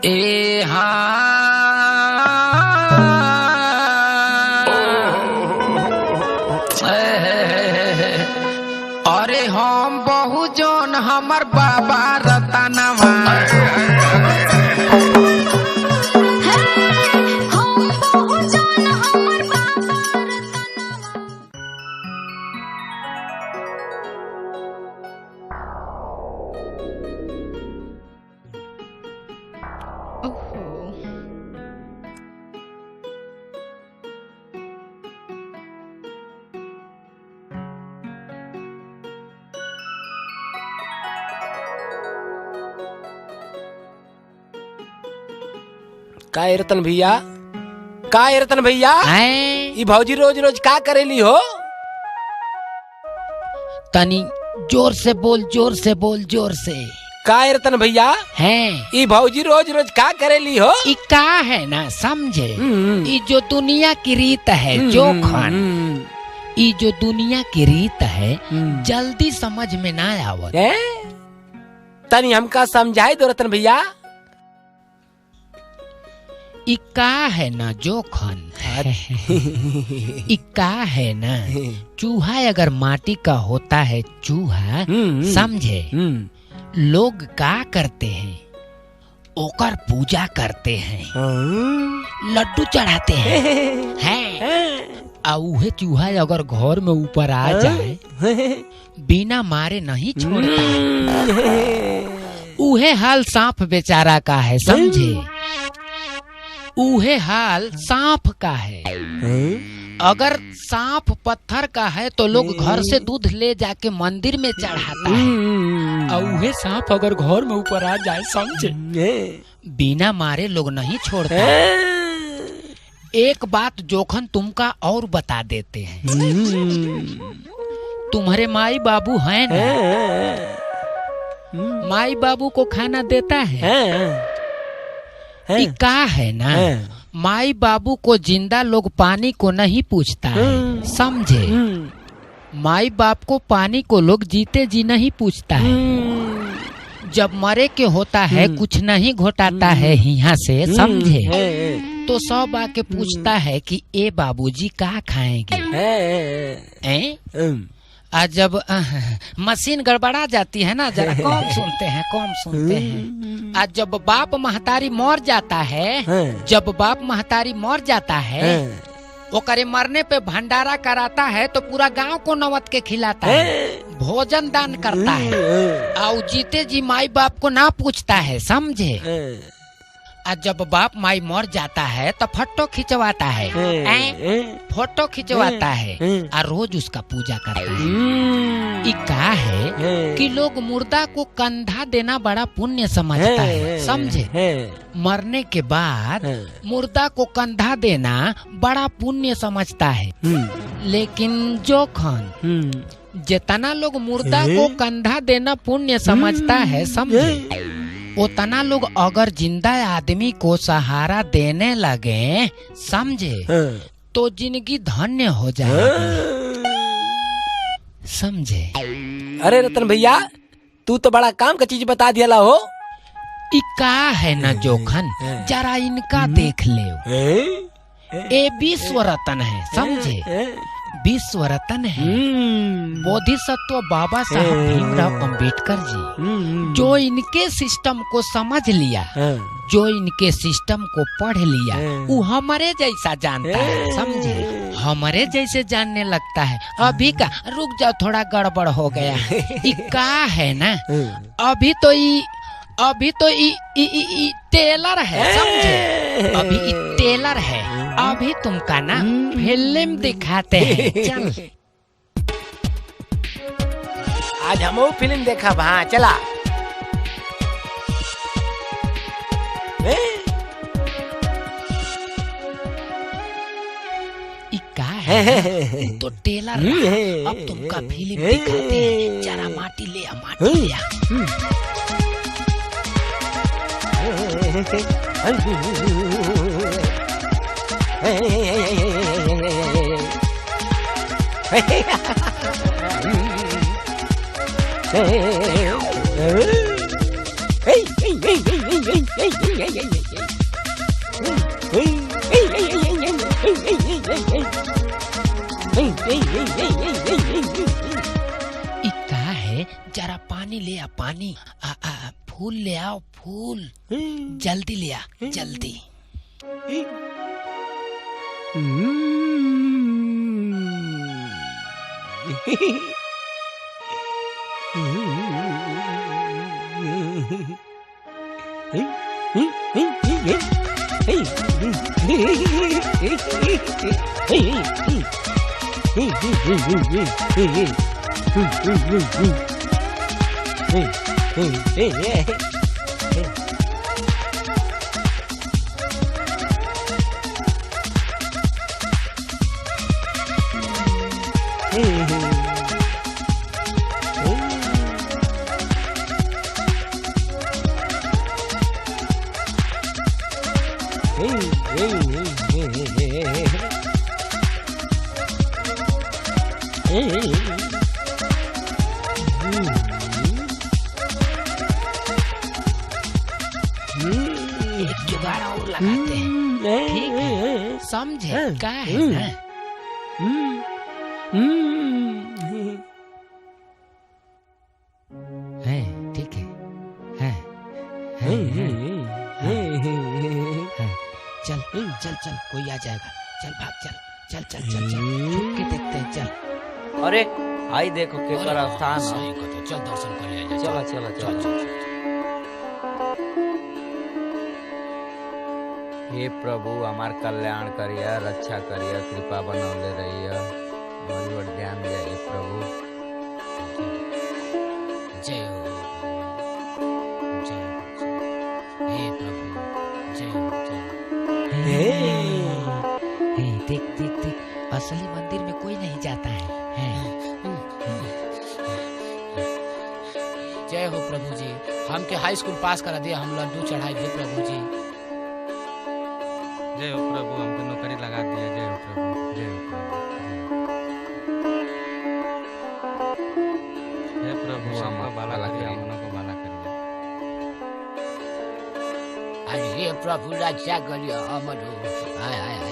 ए अरे हम बहु जोन हमर बाबा रतनवा काय रतन भैया, काय रतन भैया, ई भौजी रोज रोज का करेली हो? तनी जोर से बोल, जोर से बोल, जोर से। काय रतन भैया हैं ई भौजी रोज रोज का करेली हो? ई का है ना समझे, ई जो दुनिया की रीत है जोखन, ई जो दुनिया की रीत है जल्दी समझ में ना आवत। तनी हमका समझाई दो रतन भैया। इक्का है ना जोखन इक्का है ना चूहा अगर माटी का होता है चूहा समझे, लोग का करते हैं ओकर पूजा करते हैं, लड्डू चढ़ाते हैं। उहे चूहा अगर घर में ऊपर आ जाए बिना मारे नहीं छोड़ता है। उहे हाल सांप बेचारा का है समझे, उहे हाल सांप का है। अगर सांप पत्थर का है तो लोग घर से दूध ले जाके मंदिर में चढ़ाता है, और उहे सांप अगर घर में ऊपर आ जाए समझे बिना मारे लोग नहीं छोड़ता। एक बात जोखन तुमका और बता देते हैं, तुम्हारे माई बाबू हैं ना, माई बाबू को खाना देता है। का है ना माई बाबू को जिंदा लोग पानी को नहीं पूछता है समझे, माई बाप को पानी को लोग जीते जी नहीं पूछता है। जब मरे के होता है कुछ नहीं घोटाता है यहाँ से समझे, तो सब आके पूछता है कि ए बाबूजी क्या खाएंगे। आज जब मशीन गड़बड़ा जाती है ना, जरा कम सुनते हैं, कम सुनते हैं। आज जब बाप महतारी मर जाता है, जब बाप महतारी मर जाता है, ओकरे मरने पे भंडारा कराता है तो पूरा गांव को नौबत के खिलाता है, भोजन दान करता है, और जीते जी माई बाप को ना पूछता है समझे। आज जब बाप माई मर जाता है तो फोटो खिंचवाता है, फोटो खिंचवाता है और रोज उसका पूजा करता है। क्या है कि लोग मुर्दा को कंधा देना बड़ा पुण्य समझता है समझे, मरने के बाद मुर्दा को कंधा देना बड़ा पुण्य समझता है। लेकिन जोखन जितना लोग मुर्दा को कंधा देना पुण्य समझता है समझे, उतना लोग अगर जिंदा आदमी को सहारा देने लगे समझे तो जिंदगी धन्य हो जाएगी समझे। अरे रतन भैया तू तो बड़ा काम का चीज बता दिया हो। इका है ना जोखन, जरा इनका देख ले, ए विश्व रतन है समझे, विश्व रतन है बोधिसत्व बाबा साहब भीमराव अंबेडकर जी, जो इनके सिस्टम को समझ लिया, जो इनके सिस्टम को पढ़ लिया, वो हमारे जैसा जानता है समझे, हमारे जैसे जानने लगता है। अभी का रुक जाओ थोड़ा गड़बड़ हो गया, का है ना अभी तो अभी तो टेलर है, समझे? अभी टेलर है, अभी तुमका ना फिल्म दिखाते हैं। चल आज हम वो फिल्म देखा वहाँ चला। तो टेलर अब तुमका फिल्म दिखाते हैं। जरा माटी ले आ, माटी ले आ। क्या है? जरा पानी ले आ, पानी। फूल ले आओ, फूल। जल्दी ले आ, जल्दी। एक जुगाड़ और लगाते हैं, ठीक है? समझे? क्या है ना? है, ठीक है। चल चल चल, कोई आ जाएगा। चल भाग, चल चल चल चल चल, छुप के देखते हैं। चल। अरे आई देखो केकर स्थान। चल दर्शन कर लिया जाए। चला चला चला। हे प्रभु हमार कल्याण करिया, रक्षा करिया, कृपा बनौले रहिया, हमारी ओर ध्यान दे हे प्रभु। जय हो, जय हो, हे प्रभु, जय हो, जय हो। देख देख देख, असली मंदिर में कोई नहीं जाता है। जय हो प्रभु जी, हमके हाई स्कूल पास करा दिया, हम लड्डू चढ़ाई थे प्रभु जी। जय हो प्रभु, हमको नौकरी लगा दिया। जय हो प्रभु, जय हो प्रभु। हे प्रभु सबको बाला करिए, हमनों को बाला करिए। अरे प्रभु रक्षा करिए हमरो। हाय हाय हाय।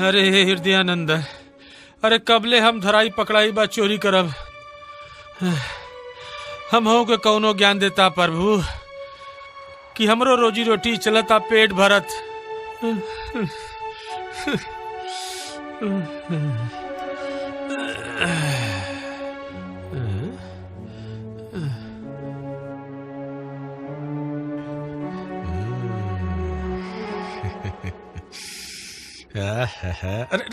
अरे हृदयानंद, अरे कबले हम धराई पकड़ाई बा चोरी करब। हम हो के कौनो ज्ञान देता प्रभु कि हमरो रोजी रोटी चलता, पेट भरत। अरे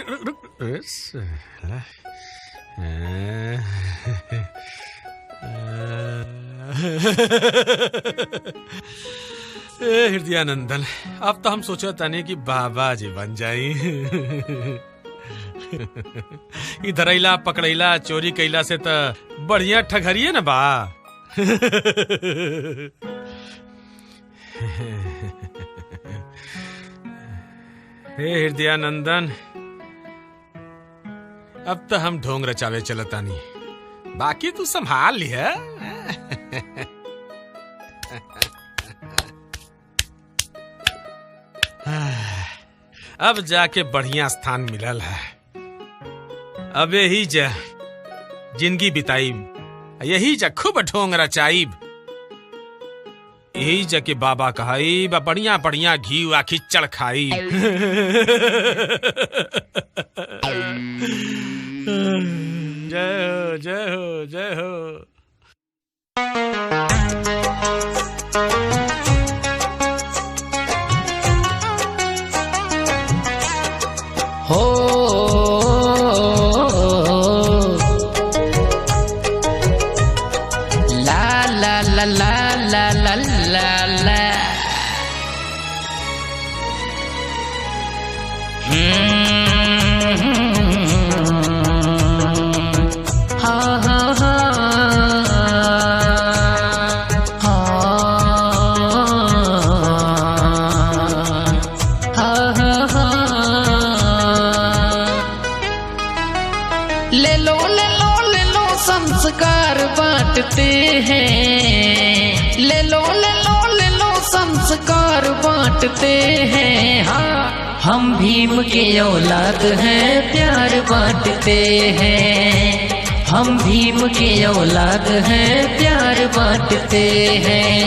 हृदयानंदन, अब तो हम सोचा ताने कि बाबा जी बन जाई। इधर अइला पकड़ैला चोरी कैला से तो बढ़िया ठगरिए न बा। हे हृदयानंदन, अब तो हम ढोंग रचावे चलतानी, बाकी तू संभाल लिया। अब जाके बढ़िया स्थान मिलल है। अब यही जा जिंदगी बिताईब, यही जा खूब ढोंग रचाईब, यही जा के बाबा कहाई बढ़िया बढ़िया घी वा खिचड़ खाई। जय हो जय हो जय हो। ला ला ला ला ला ला ला ला। हाँ हाँ ले लो ले लो ले लो संस्कार बांटते हैं, ले लो ले लो ले लो संस्कार बांटते हैं। हाँ, हम भीम के औलाद हैं, प्यार बांटते हैं। हम भीम के औलाद हैं, प्यार बांटते हैं।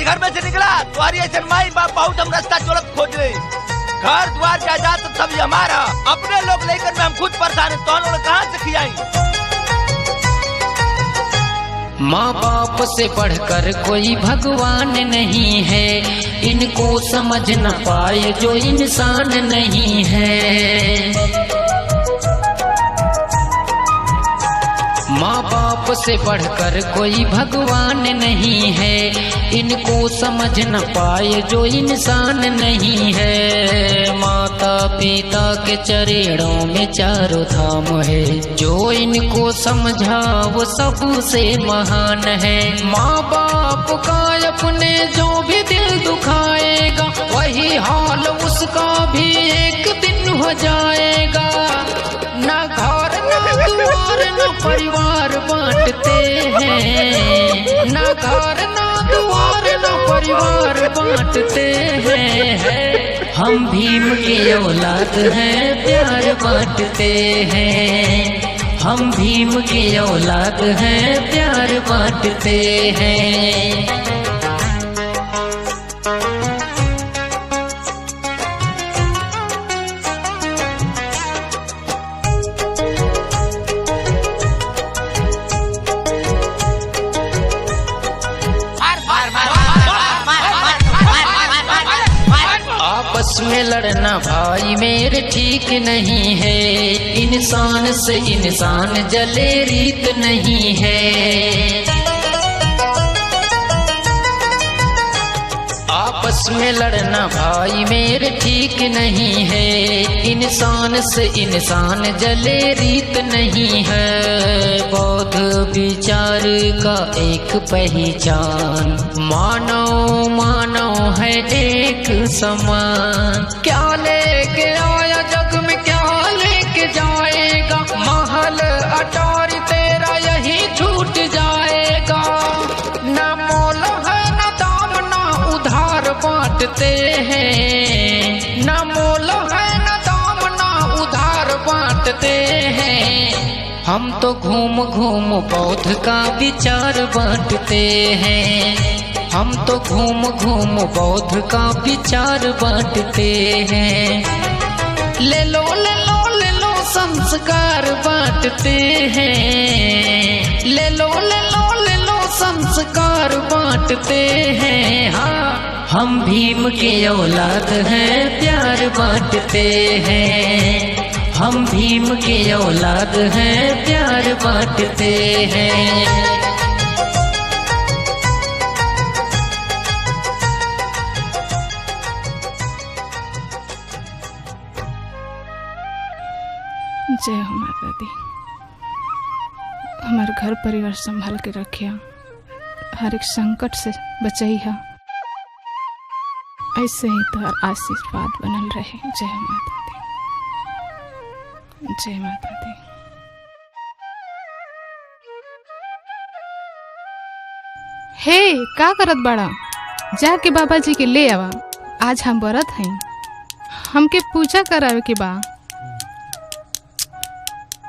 घर में से निकला तुम्हारी ऐसे माई बाप बहुत हम रास्ता चोरत खोज रहे, घर द्वार जायदाद तो सभी हमारा, अपने लोग लेकर में हम खुद परेशान हैं, तो हम लोग कहाँ से खियाएं? माँ बाप से बढ़कर कोई भगवान नहीं है, इनको समझ न पाए जो इंसान नहीं है। माँ बाप से बढ़कर कोई भगवान नहीं है, इनको समझ न पाए जो इंसान नहीं है। माता पिता के चरणों में चारों धाम है, जो इनको समझा वो सबसे महान है। माँ बाप का अपने जो भी दिल दुखाएगा, वही हाल उसका भी एक दिन हो जाएगा। ना घर ना द्वार ना परिवार बांटते हैं, ना घर ना द्वार ना परिवार बांटते हैं। हम भीम के औलाद हैं, प्यार बांटते हैं। हम भीम के औलाद हैं, प्यार बांटते हैं। आपस में लड़ना भाई मेरे ठीक नहीं है, इंसान से इंसान जले रीत नहीं है। आपस में लड़ना भाई मेरे ठीक नहीं है, इंसान से इंसान जले रीत नहीं है। बौद्ध विचार का एक पहचान, मानव मानव है एक समान। क्या लेके आया जग में क्या लेके जाएगा, महल अटारी तेरा यही छूट जाएगा। ना मोल है ना दाम ना उधार बांटते हैं, ना मोल है ना दाम ना उधार बांटते हैं। हम तो घूम घूम बौद्ध का विचार बांटते हैं। हम तो घूम घूम बौद्ध का विचार बांटते हैं। ले लो ले लो ले लो संस्कार बांटते हैं। ले लो ले लो ले लो संस्कार बांटते हैं। हाँ, हम भीम के औलाद हैं, प्यार बांटते हैं। हम भीम के औलाद हैं, प्यार बांटते हैं। जय हो माता दी, हमारे घर परिवार संभाल के रखिया, हर एक संकट से बचैया, ऐसे ही तो आशीर्वाद बनल रहे। जय हो माता दी, जय माता दी। हे का करत बड़ा, जाके बाबा जी के ले आवा, आज हम व्रत हैं, हमके पूजा करावे के बा।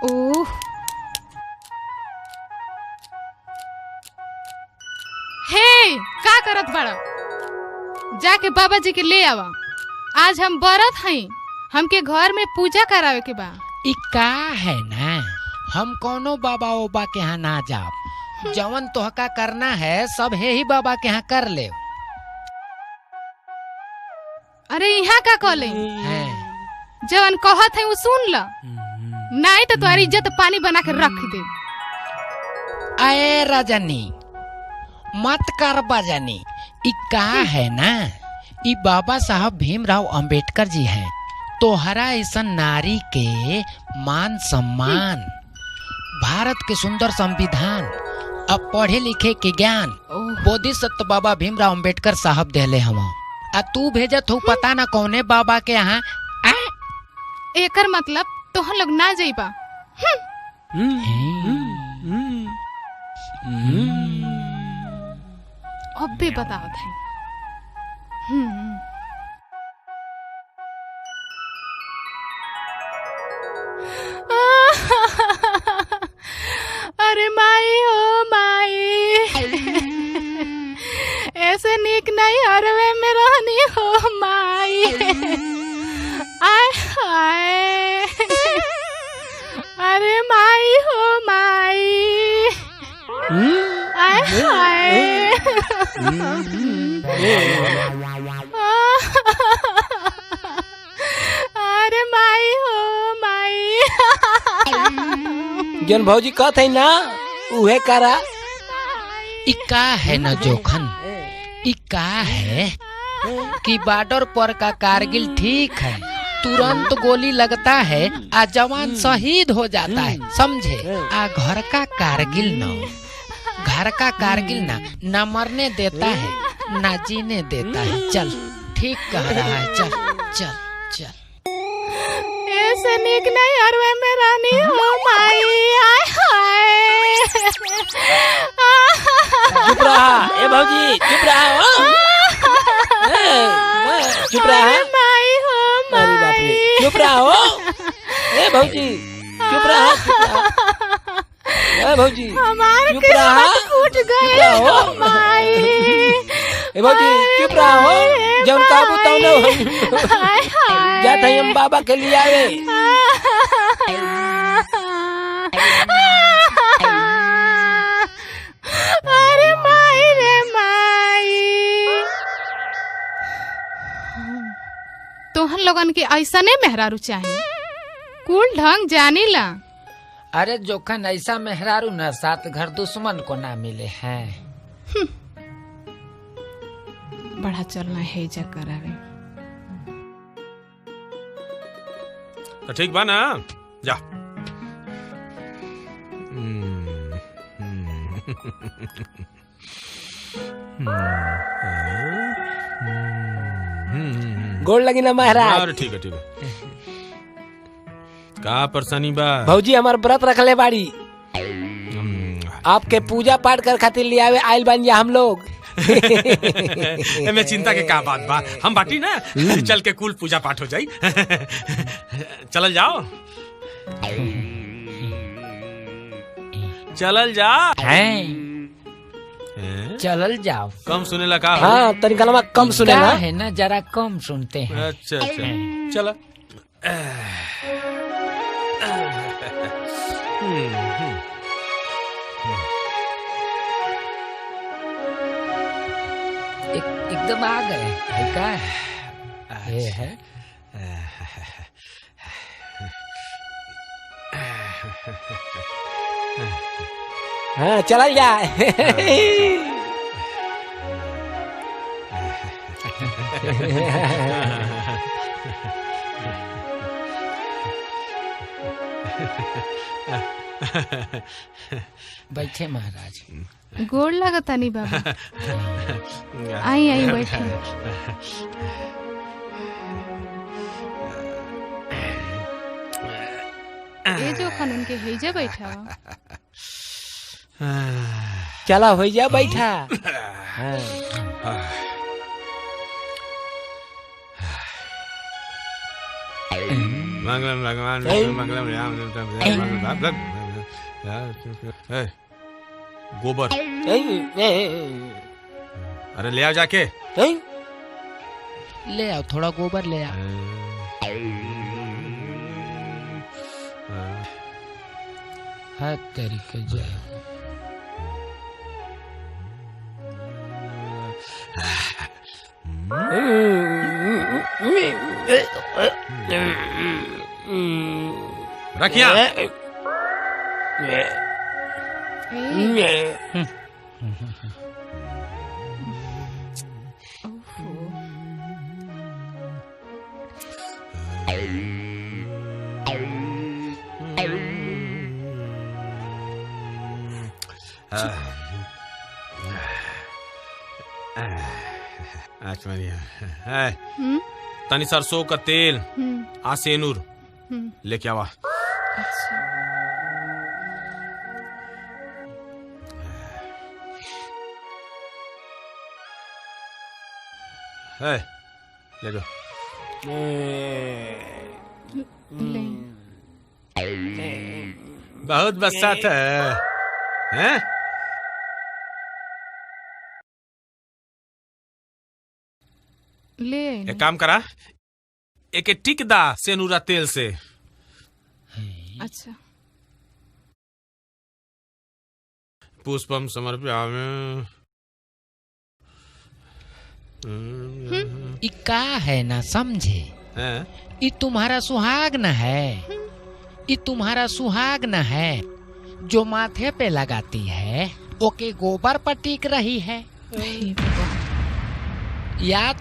ओह हे का करत बड़ा, जाके बाबा जी के ले आवा, आज हम व्रत हैं, हमके घर में पूजा करावे के बा। ई का है ना, हम कोनो बाबा ओबा के यहाँ ना जाब, जवन तोहका करना है सब है ही बाबा के यहाँ कर ले। अरे यहाँ का कहले, जवन कहत है वो सुन ला, नहीं तो तुम्हारी इज्जत पानी बना के रख दे। आए रजनी मत कर बजनी, ई का है ना, ई बाबा साहब भीमराव अंबेडकर जी हैं। तोहरा ऐसा नारी के मान सम्मान, भारत के सुंदर संविधान, अब पढ़े लिखे के ज्ञान बोधिसत्व बाबा भीमराव अंबेडकर साहब देले हम, आ तू भेजत हो पता ना कौने बाबा के यहाँ। एकर मतलब तोहन लोग ना जाइबा। अब भी बताओ थे। अरे माई हो माई, ऐसे नीक नहीं हरवे में रहनी हो माई। आय हाय, अरे माई हो माई, आय हाय। अरे माई हो माई। जन भौजी कहत है ना उहे करा। ई का है न जोखन, ई का है कि बॉर्डर पर का कारगिल ठीक है, तुरंत गोली लगता है आ जवान शहीद हो जाता है, समझे। आ घर का कारगिल न मरने देता है ना जीने देता है। चल ठीक कह रहा है, चल चल चल। ऐसे नीक नहीं हरवे में रानी हो माई। आय हाय, चुप रहा ए भौजी, चुप रहा, चुप रहा माई हो माई, चुप रहा हो ए भौजी, चुप रहा ए भौजी, हमारे चुप रहा, फूट गए हो माई। ए भौजी चुप रहा हो, जब काबू तब न जात है हम बाबा के लिए आवे। अरे माई रे माई, तोहन लोगन के ऐसा नहीं मेहरारू चाहिए, कुल ढंग जानी ला। अरे जोखन ऐसा मेहरारू न सात घर दुश्मन को ना मिले हैं। बड़ा चलना है जा करावे। तो ठीक बा ना, जा। गोड़ लगी ना महाराज। अरे ठीक है ठीक है। का परेशानी बा भौजी, हमार व्रत रखले बाड़ी, आपके पूजा पाठ कर खातिर ले आवे आइल बानी हम लोग। मैं चिंता के का बात बा, हम बाटी ना, चल के कुल पूजा पाठ हो जाई। चलल जाओ, चलल जा, चलल जाओ। कम सुने लगा। हाँ तनी कलमा कम सुने ना है ना, जरा कम सुनते हैं। अच्छा अच्छा चलो। एकदम आ गए है का? ये है हाँ चला जा। बैठे महाराज। गोड़ लगता नहीं बाबा। आई आई बैठे। ये जो कानून के हैजा बैठा हुआ। चला हो जा बैठा। हाँ। मंगलम भगवान मंगलम राम गोबर। अरे ले आओ जाके। ले आओ थोड़ा गोबर ले आओ। हाँ तरीके जाए। रखिया। तनी सरसों का तेल आ सेनूर लेके आवा। अच्छा। है ले जाओ। बहुत बसात है हैं? ले एक काम करा, एक टिक दा सेनूरा तेल से। अच्छा। पुष्पम समर्पयामि। ई का है ना समझे? ई तुम्हारा सुहाग न है। ई तुम्हारा सुहाग न है जो माथे पे लगाती है ओके गोबर पर टिक रही है। या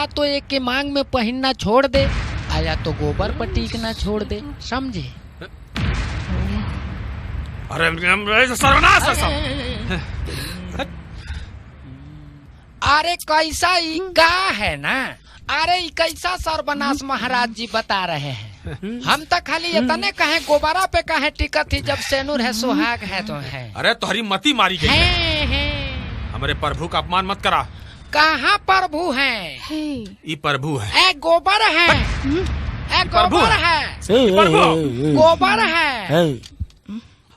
तो एक के मांग में पहनना छोड़ दे या तो गोबर पर टिकना छोड़ दे। समझे? अरे सर्वनाश है सब। अरे कैसा ई का है ना। अरे ई कैसा सर्वनाश महाराज जी बता रहे हैं। हम तो खाली इतने कहे गोबरा पे कहे टिकत ही जब सेनूर है सुहाग है तो है। अरे तुम्हारी मती मारी गई है। हमारे प्रभु का अपमान मत करा। कहाँ प्रभु है? ये प्रभु है। ए गोबर है। ए गोबर है। प्रभु गोबर है।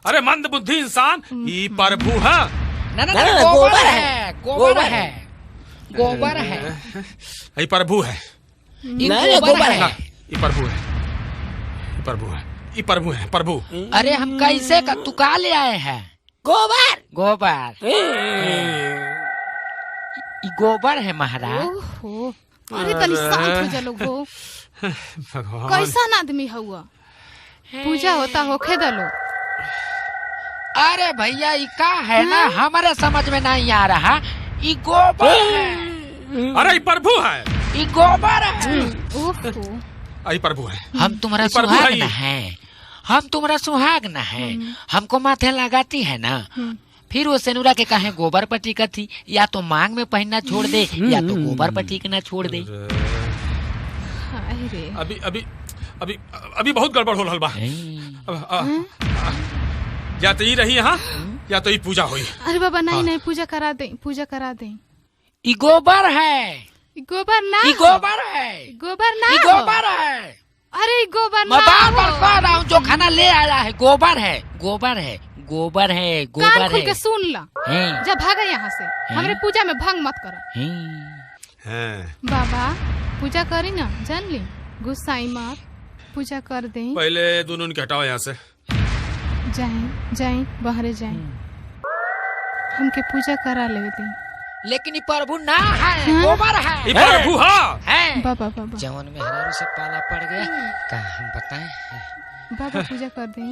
अरे मंद बुद्धि इंसान, ये प्रभु है। ना गोबर है। गोबर है। गोबर है। ये प्रभु है। ये गोबर है। ये प्रभु है। प्रभु है। ये प्रभु है। प्रभु। अरे हम कैसे का तू का ले आए हैं? गोबर। गोबर। गोबर है महाराज। ओहो। अरे तनी शांत हो जा लोग। भगवान कैसा आदमी हुआ? पूजा होता होखे दलो। अरे भैया ई का है ना हमारे समझ में नहीं आ रहा। ई गोबर है। अरे ये प्रभु है। ई गोबर है। ओहो। ये प्रभु है। हम तुम्हारा सुहाग न है। हम तुम्हारा सुहाग न है। हमको माथे लगाती है ना फिर वो सेनुरा के कहे गोबर पर टिकत थी। या तो मांग में पहनना छोड़ दे या तो गोबर पर टिकना छोड़ दे। अभी अभी अभी अभी बहुत गड़बड़ हो रहा बा। या तो ये रही यहाँ या तो ये पूजा हुई। अरे बाबा नहीं नहीं पूजा करा दे। पूजा करा दे। ई गोबर है। गोबर ना। ई गोबर है। गोबर ना। ई गोबर है। अरे गोबर ना। मैं बार-बार कह रहा हूँ जो खाना ले आया है गोबर है। गोबर है। गोबर है। गोबर कान है। खोल के सुन ला। जब भागा यहाँ से हमारे पूजा में भंग मत करो। बाबा पूजा करी ना जान ली गुस्साई मार। पूजा कर दे। पहले दोनों के हटाओ यहाँ से। जाए बाहर जाए। हमके पूजा करा ले दे। लेकिन ये प्रभु ना है। गोबर है। ये प्रभु है। बाबा बाबा जवन में हरारू से पाला पड़ गया का हम बताएं। बाबा पूजा कर दे।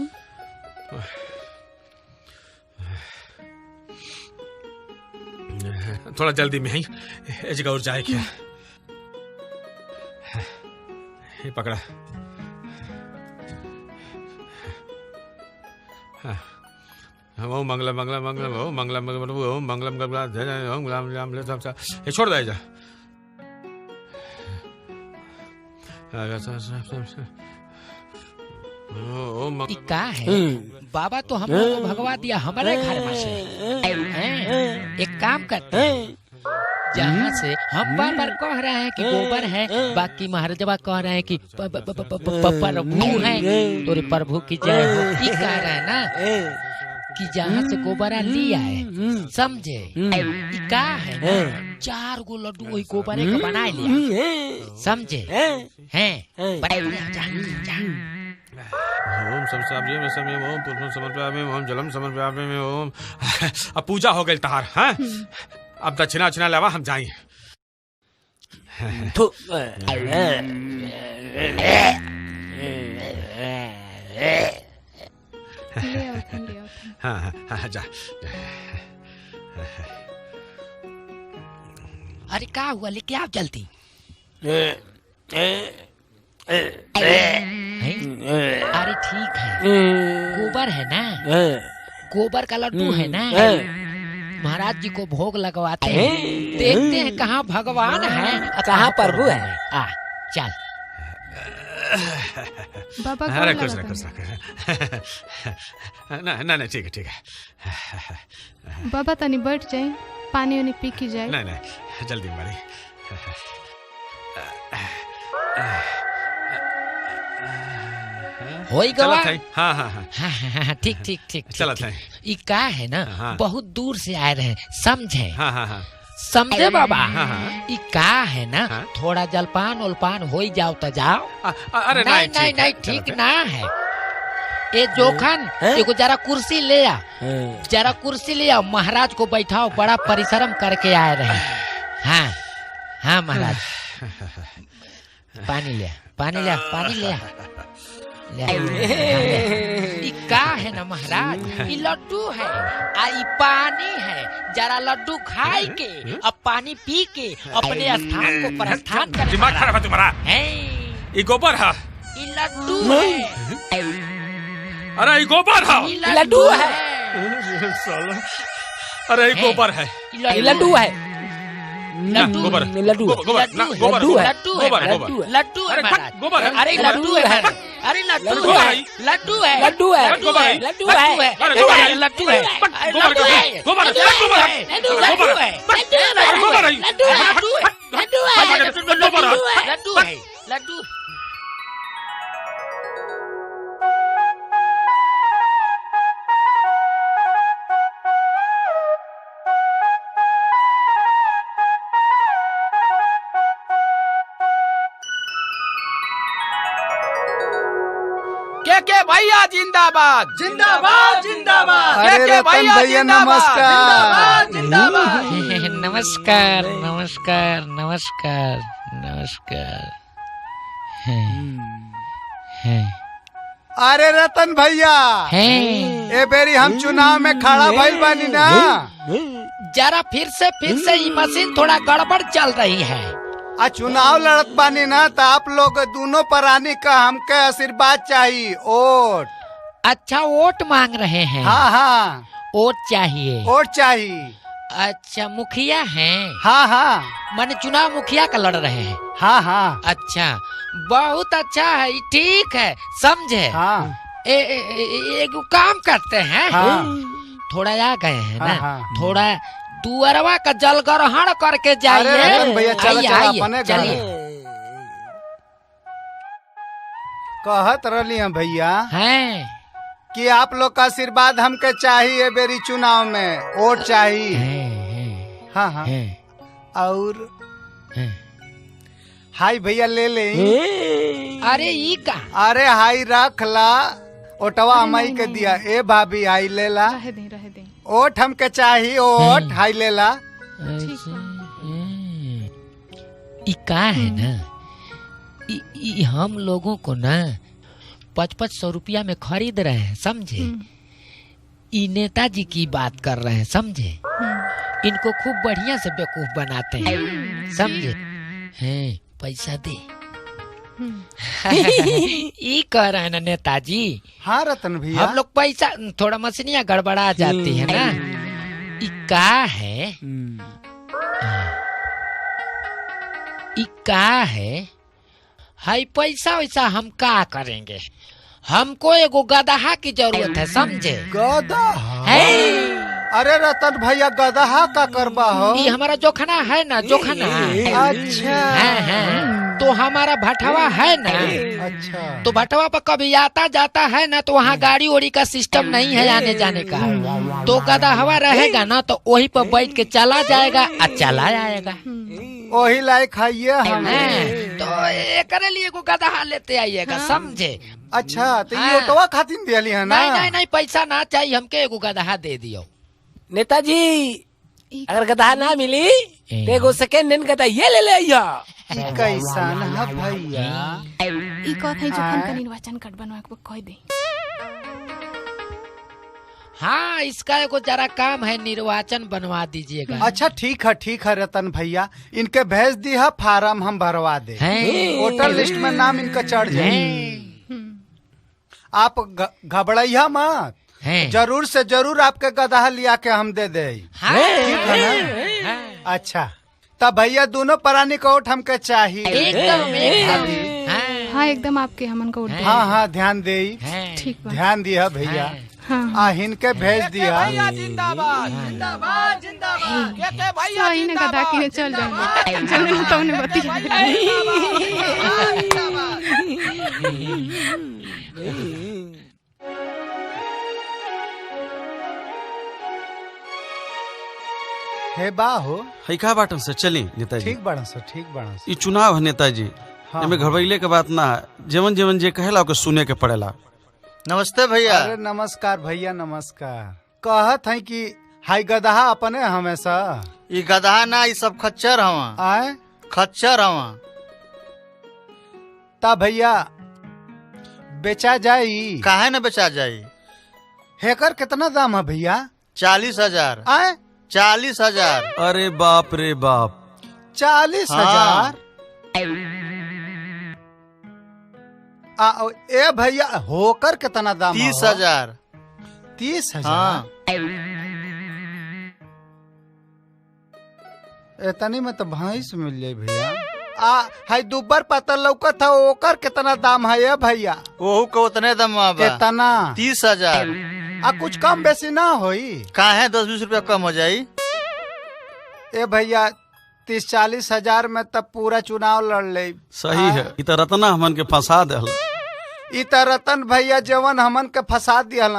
थोड़ा जल्दी में ही एक जगह और जाए क्या? ये पकड़ा। ओम मंगलम मंगलम मंगलम ओम मंगलम मंगलम ओम मंगलम मंगलम ओम गुलाम राम ये छोड़ दे जा। क्या है बाबा तो हम लोग को भगवा दिया हमारे घर में से। एक काम करते हैं, जहाँ से हम बार बार कह रहे हैं कि गोबर है, बाकी महाराजवा कह रहे हैं कि प्रभु है, तो प्रभु की जय हो। ये कह रहे हैं ना कि जहाँ से गोबरा लिया है, समझे? क्या है ना 4 गो लड्डू वही गोबरे का बना लिया, समझे? हैं ओम समर्पयामि ओम पुष्पं समर्पयामि ओम जलम समर्पयामि ओम। अब पूजा हो गई तहार। हाँ अब दक्षिणा उछिना लेवा हम जाएं। हाँ हाँ जा। अरे क्या हुआ, लेके आप जल्दी। अरे ठीक है, गोबर है ना, गोबर का लड्डू है ना, महाराज जी को भोग लगवाते हैं, देखते हैं कहाँ भगवान है कहाँ प्रभु है। चल बाबा अरे कुछ नहीं ठीक है। बाबा तनी बैठ जाए, पानी वानी पी की जाए। नहीं जल्दी मारी। होई गवा। हाँ ठीक चला था। ये क्या है ना, बहुत दूर से आए रहे, समझे? हाँ समझे बाबा? ये क्या है ना, हाँ? थोड़ा जलपान उलपान हो जाओ तो जाओ। अरे नहीं ठीक ना है। ये जोखन एगो जरा कुर्सी ले आ, जरा कुर्सी ले आओ, महाराज को बैठाओ, बड़ा परिश्रम करके आए रहे। हाँ महाराज पानी ले क्या है ना महाराज, ये लड्डू है, ये पानी है, जरा लड्डू खाए के अब पानी पी के अपने स्थान को प्रस्थान कर। दिमाग खराब है तुम्हारा। ये गोबर है, ये लड्डू है। अरे ये गोबर है, लड्डू है। अरे ये गोबर है, लड्डू है, गोबर लड्डू है महाराज, गोबर है। अरे लड्डू है, अरे लड्डू है, लड्डू है। के भैया जिंदाबाद जिंदाबाद जिंदाबाद। अरे रतन भैया नमस्कार। नमस्कार नमस्कार नमस्कार नमस्कार। अरे रतन भैया, ए बेरी हम चुनाव में खड़ा भइल बानी ना, जरा फिर से ये मशीन थोड़ा गड़बड़ चल रही है। चुनाव लड़त बानी ना, तो आप लोग दोनों प्राणी का हमके आशीर्वाद चाहिए, वोट। अच्छा वोट मांग रहे हैं? हाँ वोट चाहिए। वोट चाहिए। अच्छा मुखिया हैं? हाँ माने चुनाव मुखिया का लड़ रहे हैं? हाँ अच्छा बहुत अच्छा है, ठीक है, समझे? एक काम करते हैं, थोड़ा आ गए हैं ना, थोड़ा दुअरवा का जल ग्रहण करके जाइए। भैया चलिए। कहत रही हम भैया हैं कि आप लोग का आशीर्वाद हमके चाहिए, बेरी चुनाव में वोट चाहिए। हाँ और हाई भैया ले ले। अरे ये का, अरे हाई रख ला, ओटवा हमाई के दिया। ए भाभी हाई ले ला, रह दे। ओट हमके चाहिए, ओट हाई ले ला। का है ना, हम लोगों को ना 500 रुपया में खरीद रहे हैं, समझे? ये नेताजी की बात कर रहे हैं, समझे? इनको खूब बढ़िया से बेवकूफ बनाते हैं, समझे? हैं पैसा दे। ये कह रहे हैं ना नेताजी। हाँ रतन भैया, हम लोग पैसा थोड़ा मशीनियाँ गड़बड़ा जाती है ना। ये का है, ये का है? हाई पैसा वैसा हम का करेंगे? हमको एगो गदहा की जरूरत है, समझे? गदहा है? अरे रतन भैया गदहा का करबा हो? ये हमारा जोखना है ना, जोखना। अच्छा है। तो हमारा भटवा है ना। अच्छा। तो भटवा पर कभी आता जाता है ना, तो वहाँ गाड़ी ओड़ी का सिस्टम नहीं है आने जाने का। तो गदहा रहेगा ना, तो वही पर बैठ के चला जाएगा और चला आएगा। वही लायक है हम। तो एकरे लिए को गदहा लेते आइएगा, समझे? अच्छा, तो ये ऑटोवा खातिर दियली है ना? नहीं नहीं, पैसा ना चाहिए हमके, एगो गदहा दे दियो। नेताजी अगर गधा ना मिली तो एगो सेकेंड हैंड गधा ये ले ले। कैसन है भैया? ई कहत है जोखन का निर्वाचन कार्ड बनवा के कह दे। हाँ, इसका एगो जरा काम है, निर्वाचन बनवा दीजिएगा। अच्छा ठीक है रतन भैया, इनके भेज दी है फार्म, हम भरवा दे। वोटर लिस्ट में नाम इनका चढ़ जाए। आप घबराइया मत, जरूर से जरूर आपके गदहा लिया के हम दे दे। ठीक है ना? अच्छा, तब भैया दोनों प्राणी का वोट हमके चाहिए। एकदम हाँ, एकदम आपके हमन को वोट। हाँ ध्यान दे, ठीक बा। ध्यान दिया भैया। हाँ इनके भेज दिया। जिंदाबाद जिंदाबाद जिंदाबाद। सही ने गधा की चल जाएंगे, जल्दी तो उन्हें बतिया। हे बाहो, का बाटन से चली नेताजी। ठीक बड़ा सर, ठीक बड़ा सर। ये चुनाव है नेताजी, इनमें घबराइले के बात ना है। जीवन जीवन जे कहेला ओके सुने के पड़ेला। नमस्ते भैया। अरे नमस्कार भैया, नमस्कार। कहत है कि हाई गदहा अपने हमेशा। ये गदहा ना, ये सब खच्चर हवा। आए खच्चर हवा। ता भैया बेचा जाई? काहे न बेचा जाई? हेकर कितना दाम है भैया? 40,000। आए 40,000। अरे बाप रे बाप, 40,000? ए भैया होकर कितना दाम? 30,000। 30,000? इतनी में तो भैंस मिल जाये भैया। हाई दुबर पता लौकत था, ओकर कितना दाम है ये भैया? ओहू को उतने दाम बा। कितना? 30,000। कुछ कम बेसी ना होई? काहे 10-20 रुपया कम हो जाई? ए भैया 30-40,000 में तब पूरा चुनाव लड़ ले। सही है। इत रतना हमन के फंसा दल। इत रतन भैया जवन हमन के फंसा दियल।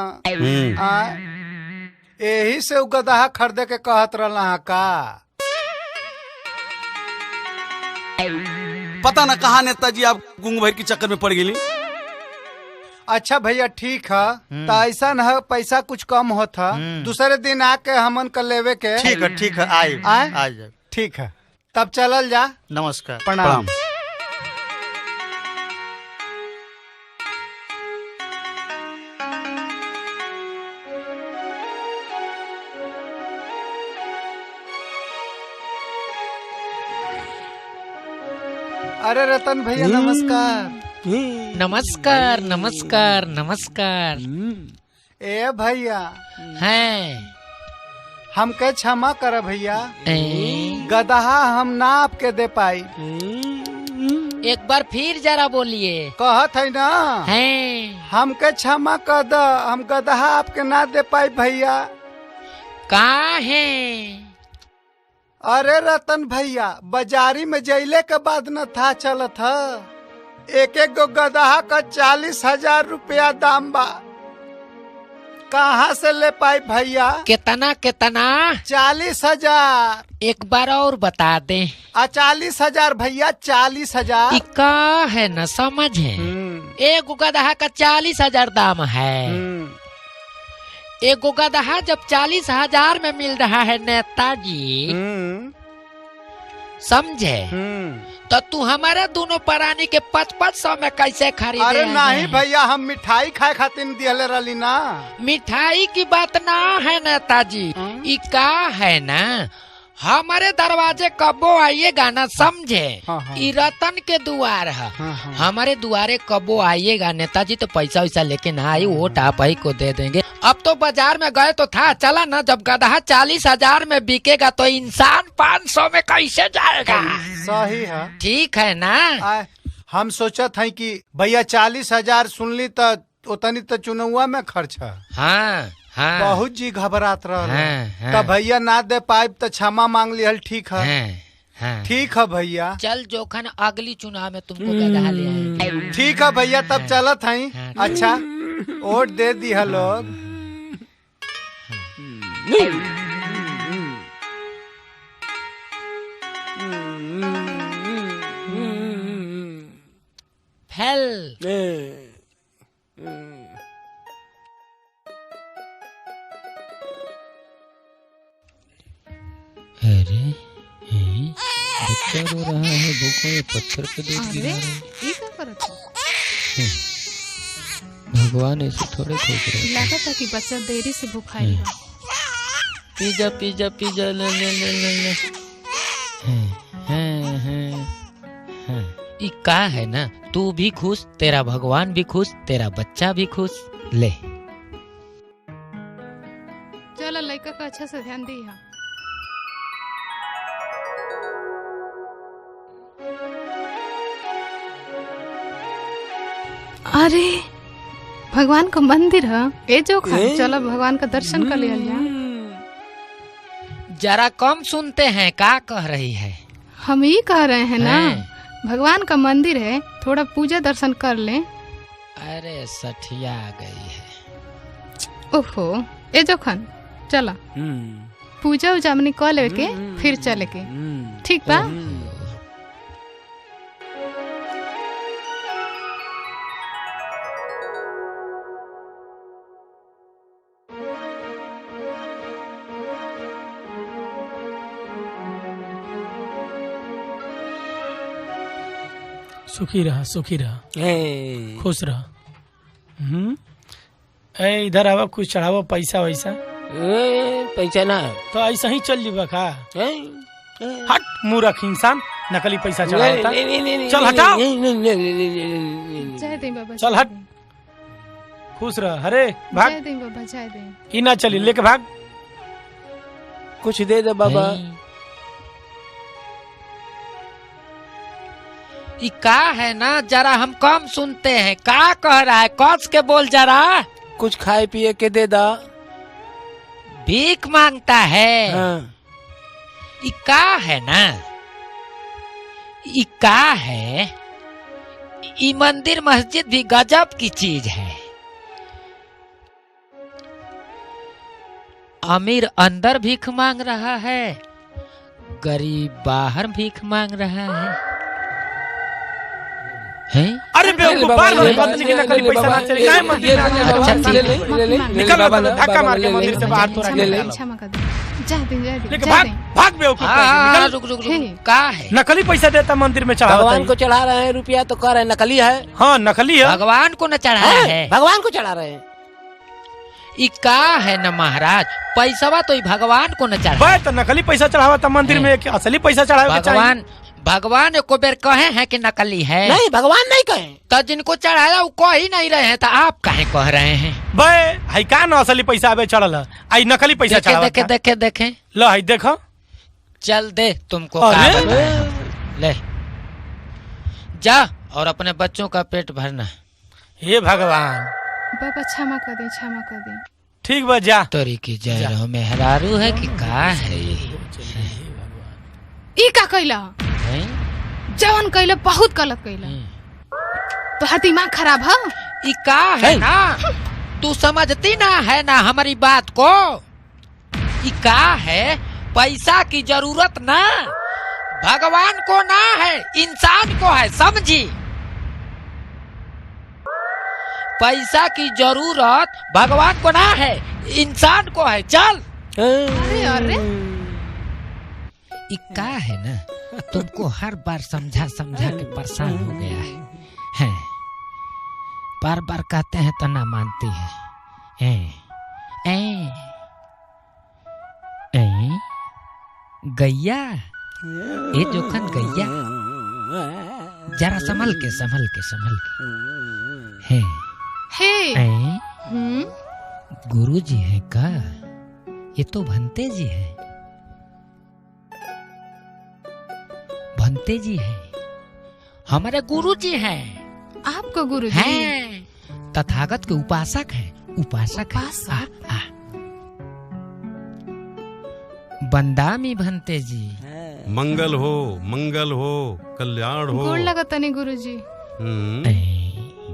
यही से उ गदहा खरीदे के कहत रहला का। पता न कहा नेताजी आप गुंग भर के चक्कर में पड़ गई। अच्छा भैया ठीक है, तो ऐसा है पैसा कुछ कम होता, दूसरे दिन आके हमन कर लेवे के। ठीक है आए। ठीक है, तब चलल जा। नमस्कार, प्रणाम। अरे रतन भैया नमस्कार। नमस्कार नमस्कार नमस्कार। ए भैया हैं, हमके क्षमा कर भैया, गदहा हम ना आपके दे पाई। एक बार फिर जरा बोलिए। कहत है ना, हैं, हमके क्षमा कर द, हम गदहा आपके ना दे पाई भैया। कहाँ है? अरे रतन भैया बाजारी में जैले के बाद न था चलत था, एक गो गदहा का 40,000 रुपया दाम बा। कहाँ से ले पाई भैया? कितना कितना? 40,000। एक बार और बता दे। 40,000 भैया, 40,000। का है न समझे, एक गदहा का 40,000 दाम है। एक गदहा जब 40,000 में मिल रहा है नेताजी, समझे? तो तू हमारे दोनों प्राणी के 500 में कैसे खरीदे? अरे नहीं भैया, हम मिठाई खाए खातिर दिहले रही ना। मिठाई की बात ना है नेताजी, ई का है ना, हमारे दरवाजे कबो आइएगा ना, समझे? ई रतन के द्वार है, हमारे द्वारे कबो आइएगा नेताजी तो पैसा वैसा लेके ना आई, वोट आप ही को दे देंगे। अब तो बाजार में गए तो था, चला ना, जब गधा 40,000 में बिकेगा तो इंसान 500 में कैसे जाएगा? सही है, ठीक है ना? हम सोचत है कि भैया 40,000 सुनली तो उतनी तो चुनाव में खर्च है। हाँ हाँ, बहुत जी घबरात रहा तो भैया ना दे पाइप तो क्षमा मांग लिहल। ठीक है, ठीक है भैया, चल जोखन अगली चुनाव में तुमको गधा ले आएंगे। ठीक है भैया, तब चलत है। अच्छा, वोट दे दिया लोग। फैल अरे बच्चा रो रहा है, भूखों में पत्थर पे दूध गिरा रहा है। भगवान ऐसे थोड़े खोज रहे। लगा था कि बच्चा देरी से भूखाई। पिज्जा पिज्जा पिज्जा ले ले ले ले ले। ई का है ना, तू भी खुश, तेरा भगवान भी खुश, तेरा बच्चा भी खुश। ले चलो, लड़का का अच्छा से ध्यान दी है। अरे भगवान का मंदिर है, ए जोखा, चलो भगवान का दर्शन कर लिया जाए। जरा कम सुनते हैं, क्या कह रही है? हम ही कह रहे हैं ना, भगवान का मंदिर है, थोड़ा पूजा दर्शन कर ले। अरे सठिया गई है। ओहो, ए जोखन, चला पूजा उजा हमने कर ले के फिर चले के, ठीक बा? सुखी रहा, खुश रहा। इधर आवा, कुछ चढ़ावा पैसा वैसा। पैसा ना तो ऐसा ही चल जीवा का। हट मूर्ख इंसान, नकली पैसा चढ़ाता। चल हटाओ, चल हट, खुश रह। अरे भाग, ई ना चली, लेके भाग। कुछ दे दे बाबा। ई का है ना, जरा हम कम सुनते हैं, का कह रहा है, कस के बोल जरा। कुछ खाए पिए के दे दा। भीख मांगता है। ई का है ना, ई का है, ई मंदिर मस्जिद भी गजब की चीज है। अमीर अंदर भीख मांग रहा है, गरीब बाहर भीख मांग रहा है। अरे बेवकूफ, नकली पैसा ना चले। काय मंदिर निकल बाबा, धक्का मार के मंदिर से बाहर तोड़ा ले। लेके भाग भाग बेवकूफ। रुक रुक रुक, का है? नकली पैसा देता मंदिर में चढ़ा। भगवान को चढ़ा रहे हैं, रुपया तो कर रहे हैं, नकली है। हाँ नकली है, भगवान को न चढ़ाया है, भगवान को चढ़ा रहे हैं। ई का है न महाराज, पैसा तो भगवान को न चढ़ा। तो नकली पैसा चढ़ावा था मंदिर में, असली पैसा चढ़ावा। भगवान को बेर कहे हैं कि नकली है? नहीं, भगवान नहीं कहे। तो जिनको चढ़ाया वो कह ही नहीं रहे हैं, तो आप काहे कह रहे हैं? बे हाई का न असली पैसा आवे चढ़ल, आई नकली पैसा चढ़ावा। देखे देखे देखे, लो हाई देखो, चल दे तुमको। ले जा और अपने बच्चों का पेट भरना। हे भगवान, बाबा क्षमा कर दे, क्षमा कर दे। ठीक बा, जा। तोरी की जय रहो, मेहरारू है कि का है ई का कैला? जवन कैला बहुत गलत कैला, तो दिमाग खराब है। ई का है ना, तू समझती ना है ना हमारी बात को। ई का है, पैसा की जरूरत ना भगवान को ना है, इंसान को है, समझी? पैसा की जरूरत भगवान को ना है, इंसान को है। चल। अरे अरे, ई का है ना, तुमको हर बार समझा समझा के परेशान हो गया है। बार बार कहते हैं तो ना मानती है। गैया, ये जोखन गैया, जरा संभल के है। गुरु जी है का? ये तो भंते जी है। भंते जी है, हमारे गुरु जी हैं। आपका गुरु जी हैं, तथागत के उपासक हैं। उपासक बंदामी भंते जी। मंगल हो कल्याण हो। गोड़ लगा तनी गुरु जी।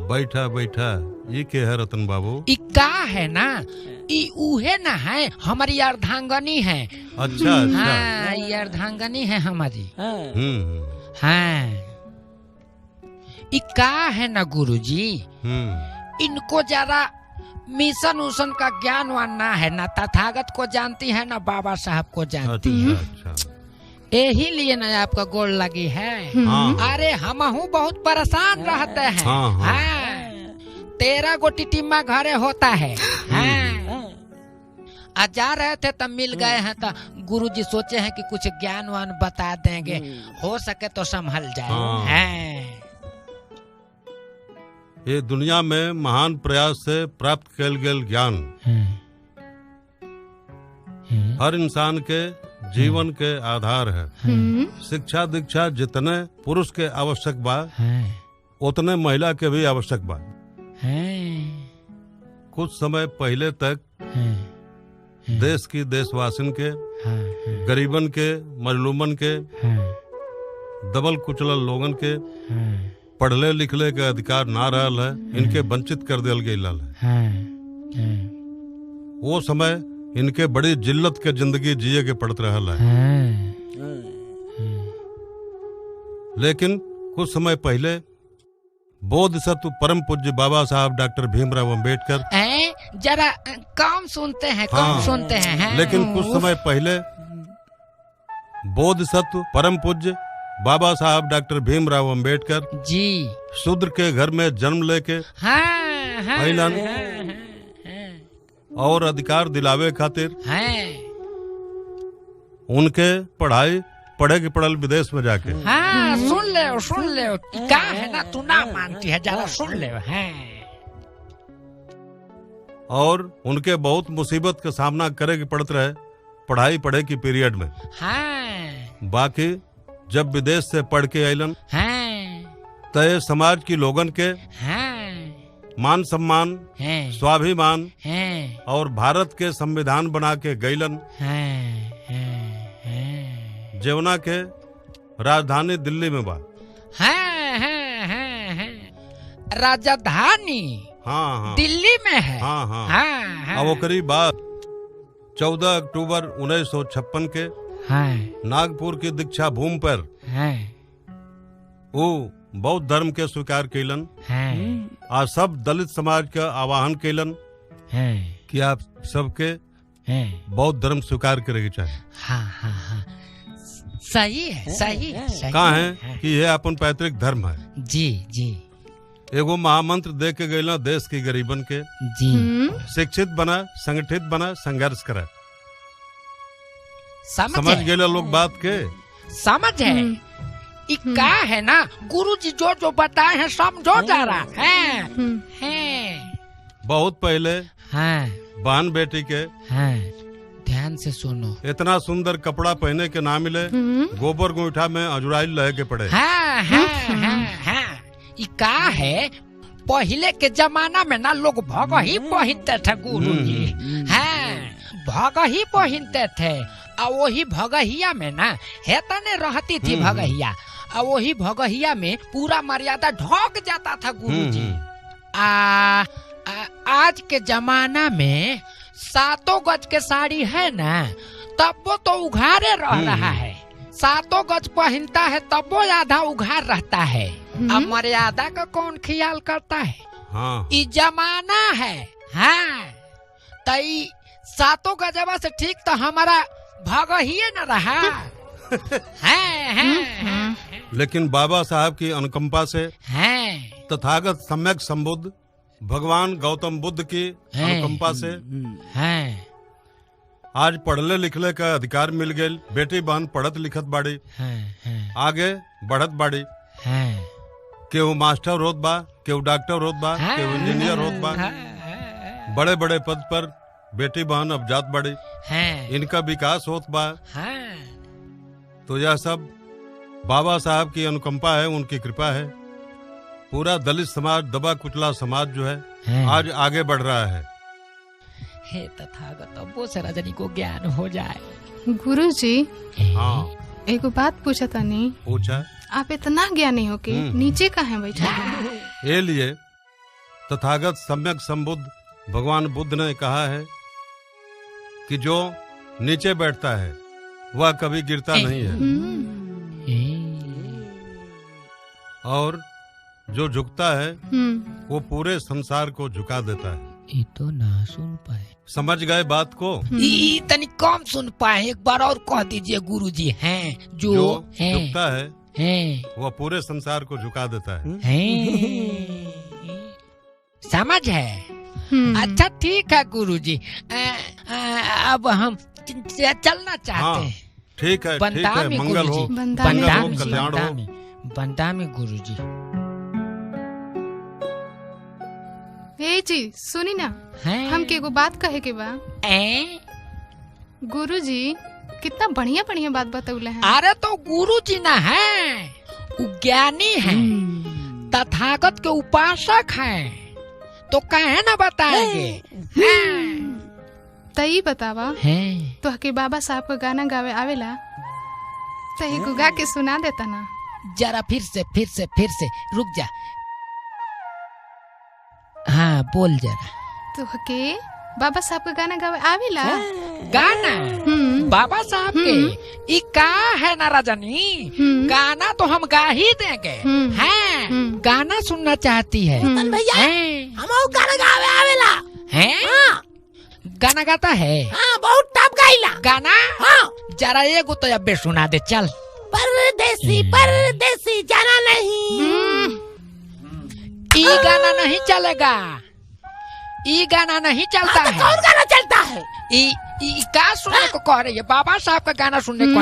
बैठा बैठा, ये के है रतन बाबू? ई का है ना, ई उहे ना है, हमारी अर्धांगनी है। अच्छा हाँ, ये अर्धांगनी है हमारी। हाँ, ई का है ना गुरुजी, इनको जरा मिशन उशन का ज्ञान वान ना है, ना तथागत को जानती है ना बाबा साहब को जानती है। यही लिए ना आपका गोड़ लगी है। अरे हमहू बहुत परेशान रहते हैं। हाँ, 13 गो टिटिम्मा घरे होता है। हाँ, आ जा रहे थे तब मिल गए हैं, तो गुरुजी सोचे हैं कि कुछ ज्ञान वान बता देंगे, हो सके तो संभल जाए। ये दुनिया में महान प्रयास से प्राप्त कल गेल ज्ञान हर इंसान के जीवन के आधार है। शिक्षा दीक्षा जितने पुरुष के आवश्यक बा, उतने महिला के भी आवश्यक बा। कुछ समय पहले तक देश की देशवासिन के, गरीबन के, मजलूमन के, दबल कुचलल लोगन के पढ़ले लिखले के अधिकार ना रहल है, इनके वंचित कर दिया गया है। वो समय इनके बड़ी जिल्लत के जिंदगी जिए के पड़त रहल है। लेकिन कुछ समय पहले बोधिसत्व परम पूज्य बाबा साहब डॉक्टर भीमराव अंबेडकर जरा कम सुनते हैं, सुनते हैं। लेकिन कुछ समय पहले बोधिसत्व परम पूज्य बाबा साहब डॉक्टर भीमराव अंबेडकर जी शूद्र के घर में जन्म लेके और अधिकार दिलावे खातिर उनके पढ़ाई पढ़े की पढ़ल विदेश में जाके। हाँ, सुन ले क्या है ना, तू ना मानती है, जरा सुन ले। और उनके बहुत मुसीबत का सामना करे की पड़त रहे पढ़ाई पढ़े की पीरियड में। बाकी जब विदेश से पढ़ के आइलन तय समाज की लोगन के मान सम्मान, स्वाभिमान और भारत के संविधान बना के गईलन। जेवना के राजधानी दिल्ली में बा। राजधानी हाँ दिल्ली में है। हाँ। अब ओकरी बात 14 अक्टूबर 1956 के नागपुर की दीक्षा भूमि पर वो बौद्ध धर्म के स्वीकार कैलन। आज सब दलित समाज का आह्वान कैलन कि आप सबके बौद्ध धर्म स्वीकार करेगी चाहिए। हाँ। सही है। कहा है कि यह अपन पैतृक धर्म है। जी। एगो महामंत्र दे के गए देश की गरीबन के जी, शिक्षित बना, संगठित बना, संघर्ष करे। समझ गए लोग बात के? समझ है। क्या है ना, गुरुजी जो बताए हैं समझो जरा। बहुत पहले बहन बेटी के ध्यान से सुनो, इतना सुंदर कपड़ा पहने के ना मिले, गोबर गोईठा में अजुराइल रह के पड़े। क्या है, पहले के जमाना में ना लोग भग ही पहनते थे गुरुजी। भग ही पहनते थे, और वही भगहिया में ना हेतने रहती थी भगहिया, और वही भगहिया में पूरा मर्यादा ढक जाता था गुरुजी। आज के जमाना में 7 गज के साड़ी है ना, तब वो तो उघारे रह रहा है। 7 गज पहनता है तब वो आधा उघार रहता है। अब मर्यादा का कौन ख्याल करता है? ये जमाना है। तो 7 गजवा से ठीक तो हमारा भग ही न रहा। लेकिन बाबा साहब की अनुकंपा से तथागत सम्यक संबुद्ध भगवान गौतम बुद्ध की अनुकंपा से आज पढ़ले लिखले का अधिकार मिल गए। बेटी बहन पढ़त लिखत बाड़ी, आगे बढ़त बाड़ी। केहू मास्टर होत बा, केहू डॉक्टर होत बा, केहू इंजीनियर होत बा। बड़े बड़े पद पर बेटी बहन अब जात बाड़ी, इनका विकास होत बा। तो यह सब बाबा साहब की अनुकंपा है, उनकी कृपा है। पूरा दलित समाज, दबा कुचला समाज जो है आज आगे बढ़ रहा है। हे तथागत, अब वो सारा जनी को ज्ञान हो जाए। गुरुजी, हाँ एक बात पूछा था नहीं? पूछा। आप इतना ज्ञानी हो के नीचे कहाँ बैठे? ये लिए तथागत सम्यक संबुद्ध भगवान बुद्ध ने कहा है कि जो नीचे बैठता है वह कभी गिरता नहीं है, और जो झुकता है वो पूरे संसार को झुका देता है। ये तो ना सुन पाए। समझ गए बात को? तनी कम सुन पाए, एक बार और कह दीजिए गुरुजी। हैं जो झुकता है वो पूरे संसार को झुका देता है। समझ है? अच्छा ठीक है गुरुजी, अब हम चलना चाहते हैं। ठीक है, ठीक है, मंगल हो, कल्याण हो। बंदा में गुरुजी। ए जी सुनी ना, हम के एगो बात कहे के बा। गुरुजी कितना बढ़िया बढ़िया बात बतौले हैं। अरे तो गुरुजी ना है, ज्ञानी है, तथागत के उपासक हैं, तो कहे ना बताएंगे। तई बतावा तो के बाबा साहब का गाना गावे आवेला, तई को गा के सुना देता ना। जरा फिर से रुक जा। हाँ बोल जरा। तो के बाबा साहब का गाना गावे आवेला? गाना बाबा साहब के का है ना रजनी, गाना तो हम गा ही देंगे। हैं गाना सुनना चाहती है भैया? हम गाना गावे आवेला है? गाना गाता है? हाँ, बहुत टॉप गाइला गाना। हाँ। जरा एगो तो अबे सुना दे चल। परदेसी जाना नहीं। ई गाना नहीं चलेगा, ई गाना नहीं चलता है। कौन गाना चलता है? ई का सुनने को कह रही है? बाबा साहब का गाना सुनने को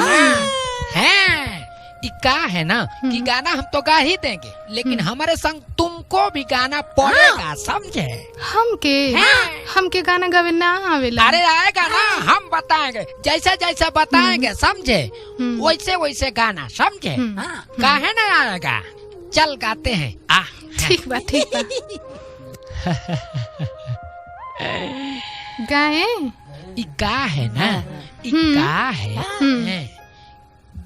है। ई का है ना कि गाना हम तो गा ही देंगे, लेकिन हमारे संग तुमको भी गाना पड़ेगा, समझे? हमके गाना गावे ना आवेला। अरे आएगा ना, हम बताएंगे, जैसा जैसा बताएंगे समझे, वैसे वैसे गाना, समझे? काहे ना आएगा? चल गाते हैं। ठीक बा ठीक बा। गाए ई का है ना, ई का है,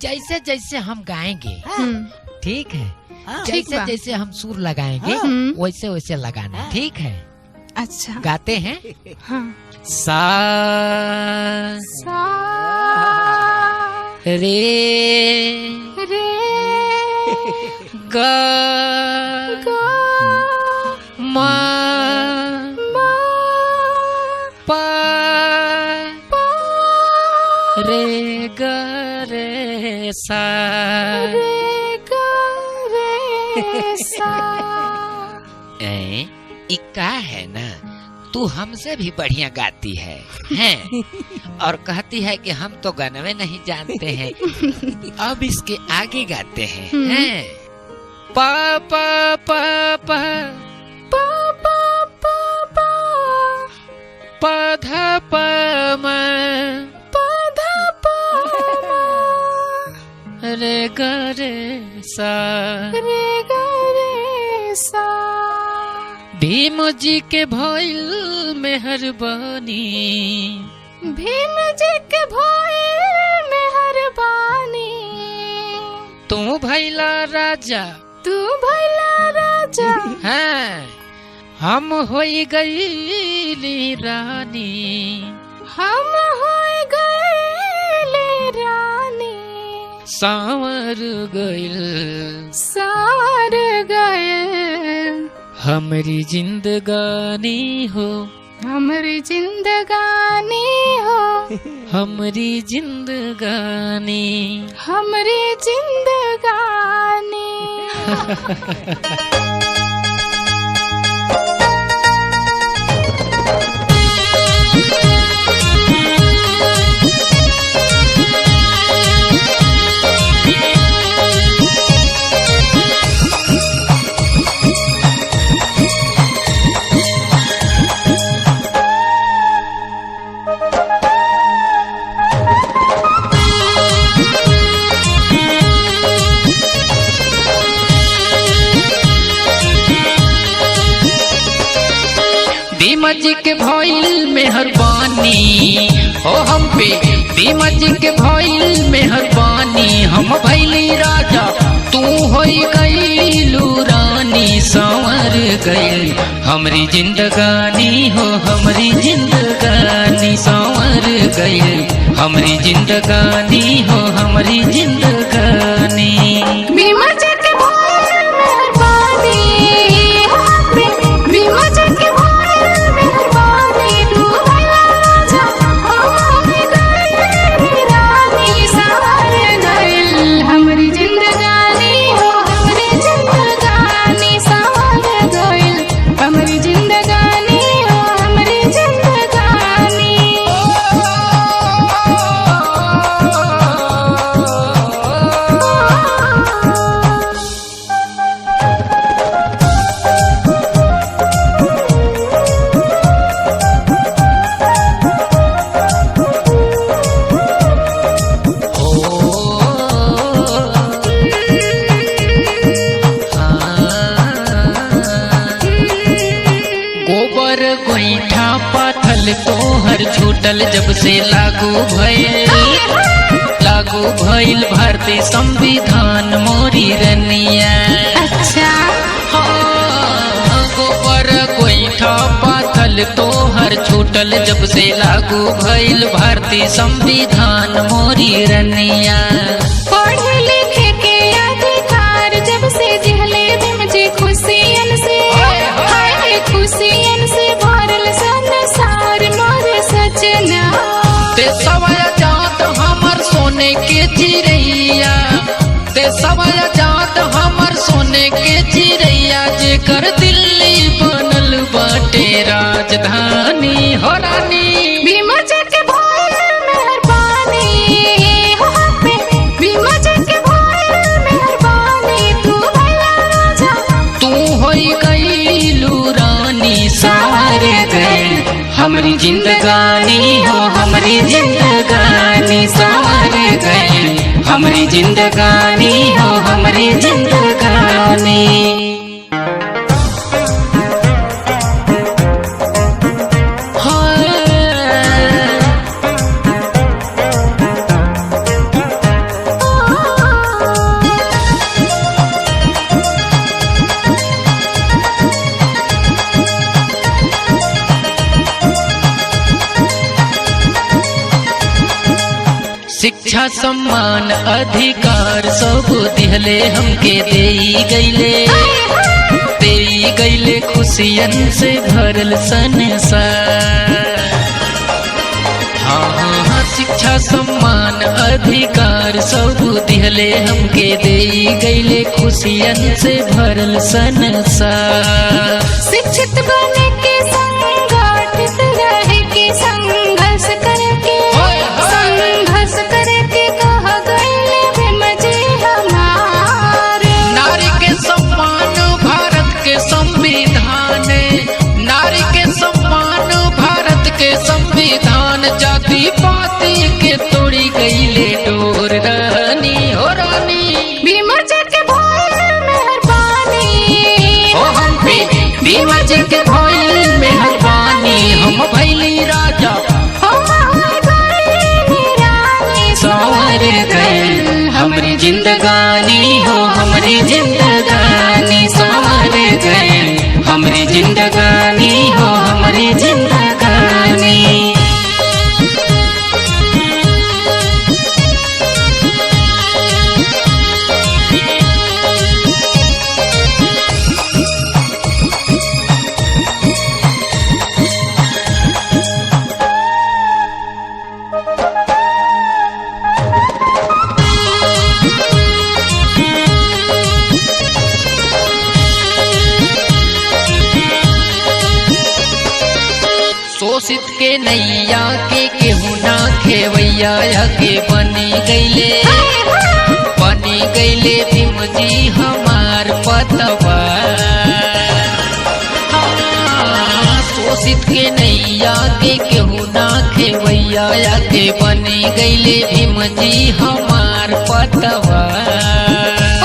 जैसे जैसे हम गाएंगे, ठीक है? जैसे जैसे हम सुर लगाएंगे वैसे वैसे लगाना, ठीक है? अच्छा गाते हैं। हाँ। सा रे ग मा रे ग रे सा इक्का है ना, तू हमसे भी बढ़िया गाती है हैं? और कहती है कि हम तो गाने नहीं जानते हैं। अब इसके आगे गाते हैं, हैं? पा पा पा पा पा पा पा पा पा धा पा मा पा धा पा मा रे ग रे सा भीम जी के भइल मेहरबानी, भीम जी के भइल मेहरबानी, तू भइला राजा, तू भइला राजा, हाँ हम होई गईली रानी, हम होई गईली रानी, सांवर गइल, सार गइल, हमारी जिंदगानी हो हमारी जिंदगानी हो, हमारी जिंदगानी, हमारी जिंदगानी। जी के भइल मेहरबानी हो हम पे, बीमा जी के भइल मेहरबानी। हम भइली राजा तू होई गइलू रानी, संवर गइल हमरी जिंदगानी हो, हमरी जिंदगानी संवर गइल हमरी जिंदगानी हो, हमरी जिंदगानी। बीमा जी के भइल मेहरबानी, बीमा जी के तोहर छूटल जब से लागू भइल भारतीय संविधान मोरी रनिया। अच्छा गोबर गोईठा पाथल तोहर छूटल जब से लागू भइल भारतीय संविधान मोरी रनिया। पढ़े लिखे के अधिकार जब से दिहले मुझे खुशियन से, खुशियन से भरल संसार मोर सजना। ते सवाया जात हमर सोने के चिड़ैया, ते सवाया जात हमर सोने के चिड़ैया, जेकर दिल्ली बनल बाटे राजधानी हो रानी। बीमा जी के भइल मेहरबानी हो, बीमा जी के भइल मेहरबानी। तू भइला राजा तू होई गइलू रानी, संवर गइल हमरी जिंदगानी हो, हमरी जिंदगानी संवर गइल हमरी जिंदगानी हो, हमरी जिंदगानी। शिक्षा सम्मान अधिकार सब दिहले हमके देई गइले खुशियन से भरल संसार। हाँ शिक्षा सम्मान अधिकार सब दिहले हमके देई गइले खुशियन से भरल संसार। शिक्षित बने के संगठित रहे के संघर्ष करके, संघर्ष करके कह गइले मजे हमारे। नारी के सम्मान भारत के संविधान, नारी के सम्मान भारत के संविधान, जाति पाति के तोड़ी गइले डोर रानी हो रानी। बीमा जी के भइल मेहरबानी हो हम पे, बीमा जी के भइल मेहरबानी। हम भइली राजा संवर गइल हमरी जिंदगानी हो, हमरी जिंदगानी संवर गइल हमरी जिंदगानी हो, हमरी जिंदगानी। के नैया के केहू ना खेवैया के बनी गईले भीम जी हमार पतवा। शोषित के नैया के केहू ना खेवैया के बनी गईले भीम जी हमार पतवा।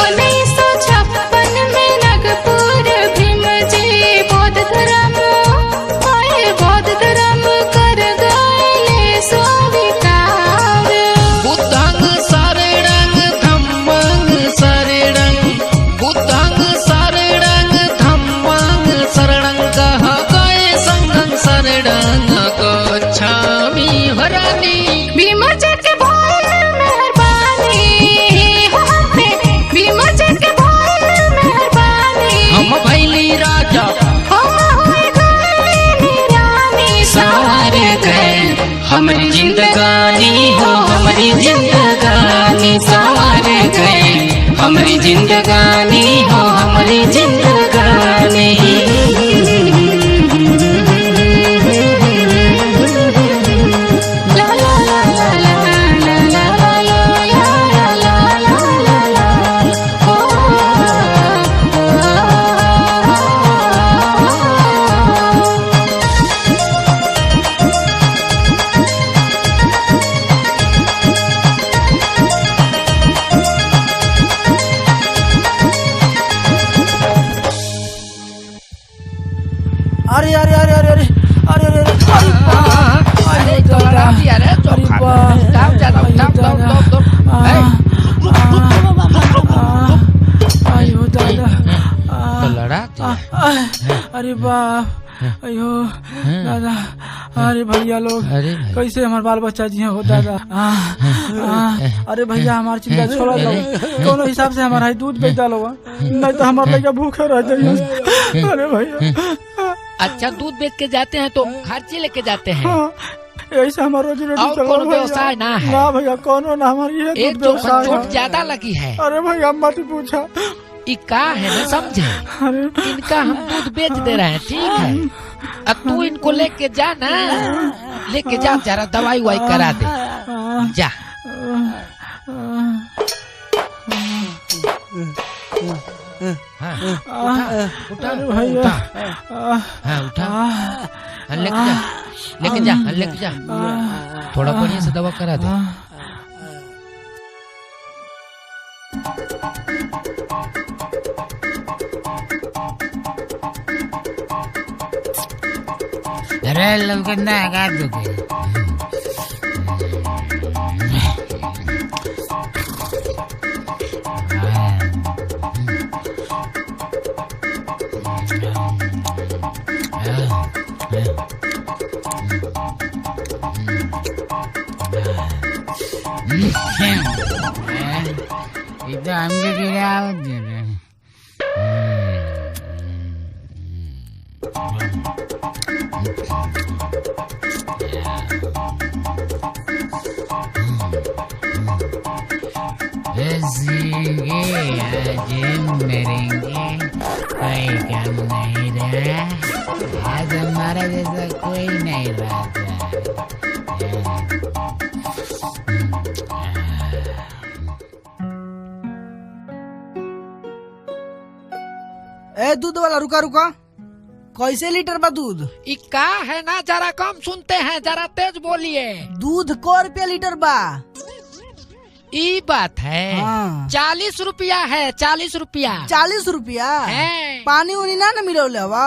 1956 में नागपुर भीम जी बौद्ध धर्म कर गए स्वीकार। बुद्धंग शरणं धम्मं शरणं बुद्धंग शरणं धम्मं शरणं कह गए संघं शरणं गच्छामि हरामि। भीम जी के बहुत मेहरबानी हो हम पे, भीम जी के बहुत मेहरबानी। हम भैली राजा हम हुए गए रानी। संवार गए हमारी जिंदगानी हो हमारी जिंदगानी। संवार गए हमारी जिंदगानी हो हमारी जिंदगानी। अरे अरे अरे अरे अरे अरे अरे अरे चला दिया रे चौखा दाब ज्यादा दाब आयो दादा तो लड़ा अरे बाप अयो दादा अरे भैया लोग कैसे हमारे बाल बच्चा जी हो दादा। अरे भैया हमारी चिंता छोड़ा दो, कोनो हिसाब से हमारा दूध बेच डालो नहीं तो हमारे लड़का भूखे रह जाइए। अरे भैया अच्छा दूध बेच के जाते हैं तो खर्चे लेके जाते हैं। ऐसा हमारा रोजी रोटी और कोनो व्यवसाय ना है। ना भैया कोनो ना हमारी एक जो चोट ज्यादा लगी है। अरे भैया मत पूछा इका है ना समझे, इनका हम दूध बेच दे रहे हैं ठीक है। अब तू इनको लेके जा ना, लेके जा जरा दवाई वाई करा दे जा। उठा भैया उठा लेके जा थोड़ा बढ़िया से दवा करा दे। अरे ललकन्ना आगा दुखे itu ambil di laut gitu. Sige aja merengue कोई काम नहीं रहा, आज हमारा जैसा कोई नहीं रहता। ए दूध वाला रुका रुका, कैसे लीटर बा दूध? इक्का है ना, जरा कम सुनते हैं, जरा तेज बोलिए। दूध को रुपया लीटर बा? ई बात है। हाँ। 40 रुपया है, 40 रुपया। 40 रुपया? पानी उनी ना मिलोले वा?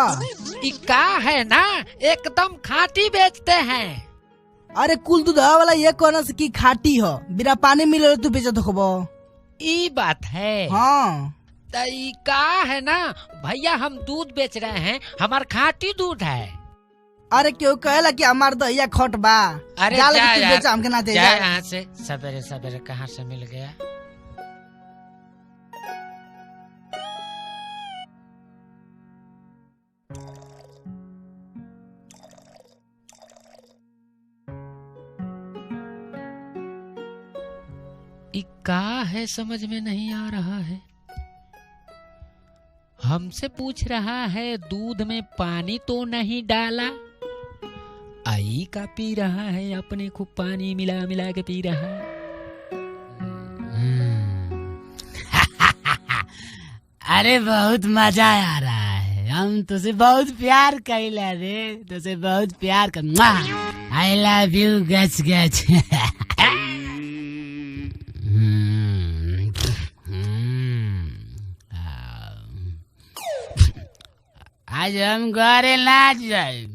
इक्का है ना, एकदम खाटी बेचते हैं। अरे कुल दूध वाला ये कोना से की खाटी हो, बिना पानी मिलोले तू बेचत होबो? ई बात है। हाँ का है ना भैया, हम दूध बेच रहे हैं, हमार खाटी दूध है। अरे क्यों कहला कि हमार दहिया खोट बा? अरे जा यार, बेचा हमके ना दे जा यहाँ से, सवेरे सवेरे कहाँ से मिल गया। क्या है समझ में नहीं आ रहा है। हमसे पूछ रहा है दूध में पानी तो नहीं डाला, आई का पी रहा है, अपने को पानी मिला मिला के पी रहा है। अरे बहुत मजा आ रहा है, हम तुझसे बहुत प्यार कैला रे, तुझसे बहुत प्यार कर। आई लव यू गच गच। आज हम घरे ना जाए,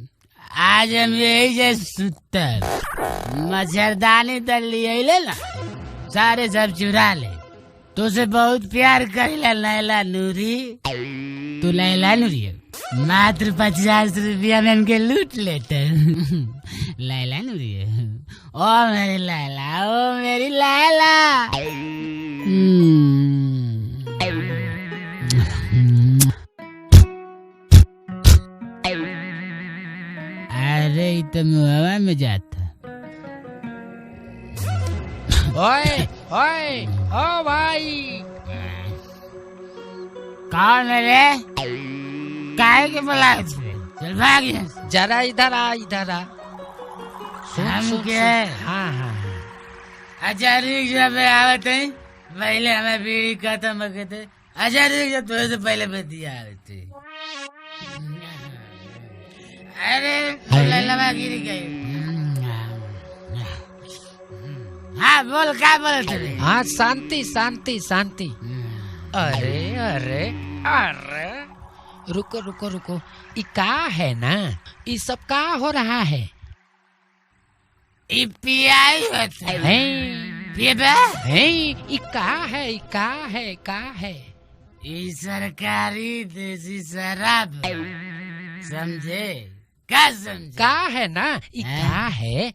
आज हम यही जे सुतर मच्छरदानी तर लिए ना, सारे सब चुरा ले। तुझसे बहुत प्यार करेला लैला नूरी, तू लैला नूरी मात्र 50 रुपया में हमके लूट लेते। लैला नूरी, ओ मेरी लैला, ओ मेरी लैला। अरे तो मुहवा में जाता। ओए ओए ओ भाई, कौन है रे? काहे के बुला? चल भाग यहाँ से। जरा इधर आ, इधर आ। हम के? हाँ हाँ। अच्छा रिक्शा पे आवत है, पहले हमें बीड़ी खत्म करते। अच्छा रिक्शा थोड़े से पहले बतिया थे। अरे ललवा गिर गई। हाँ बोल, क्या बोल तुझे? हाँ शांति शांति शांति। अरे अरे अरे, रुको रुको रुको, ये का है ना, ये सब का हो रहा है? पियाई होता है। पिया है, ये का है, ये का है, का है? ये सरकारी देसी शराब, समझे? क्या समझे? का है ना, ये का है?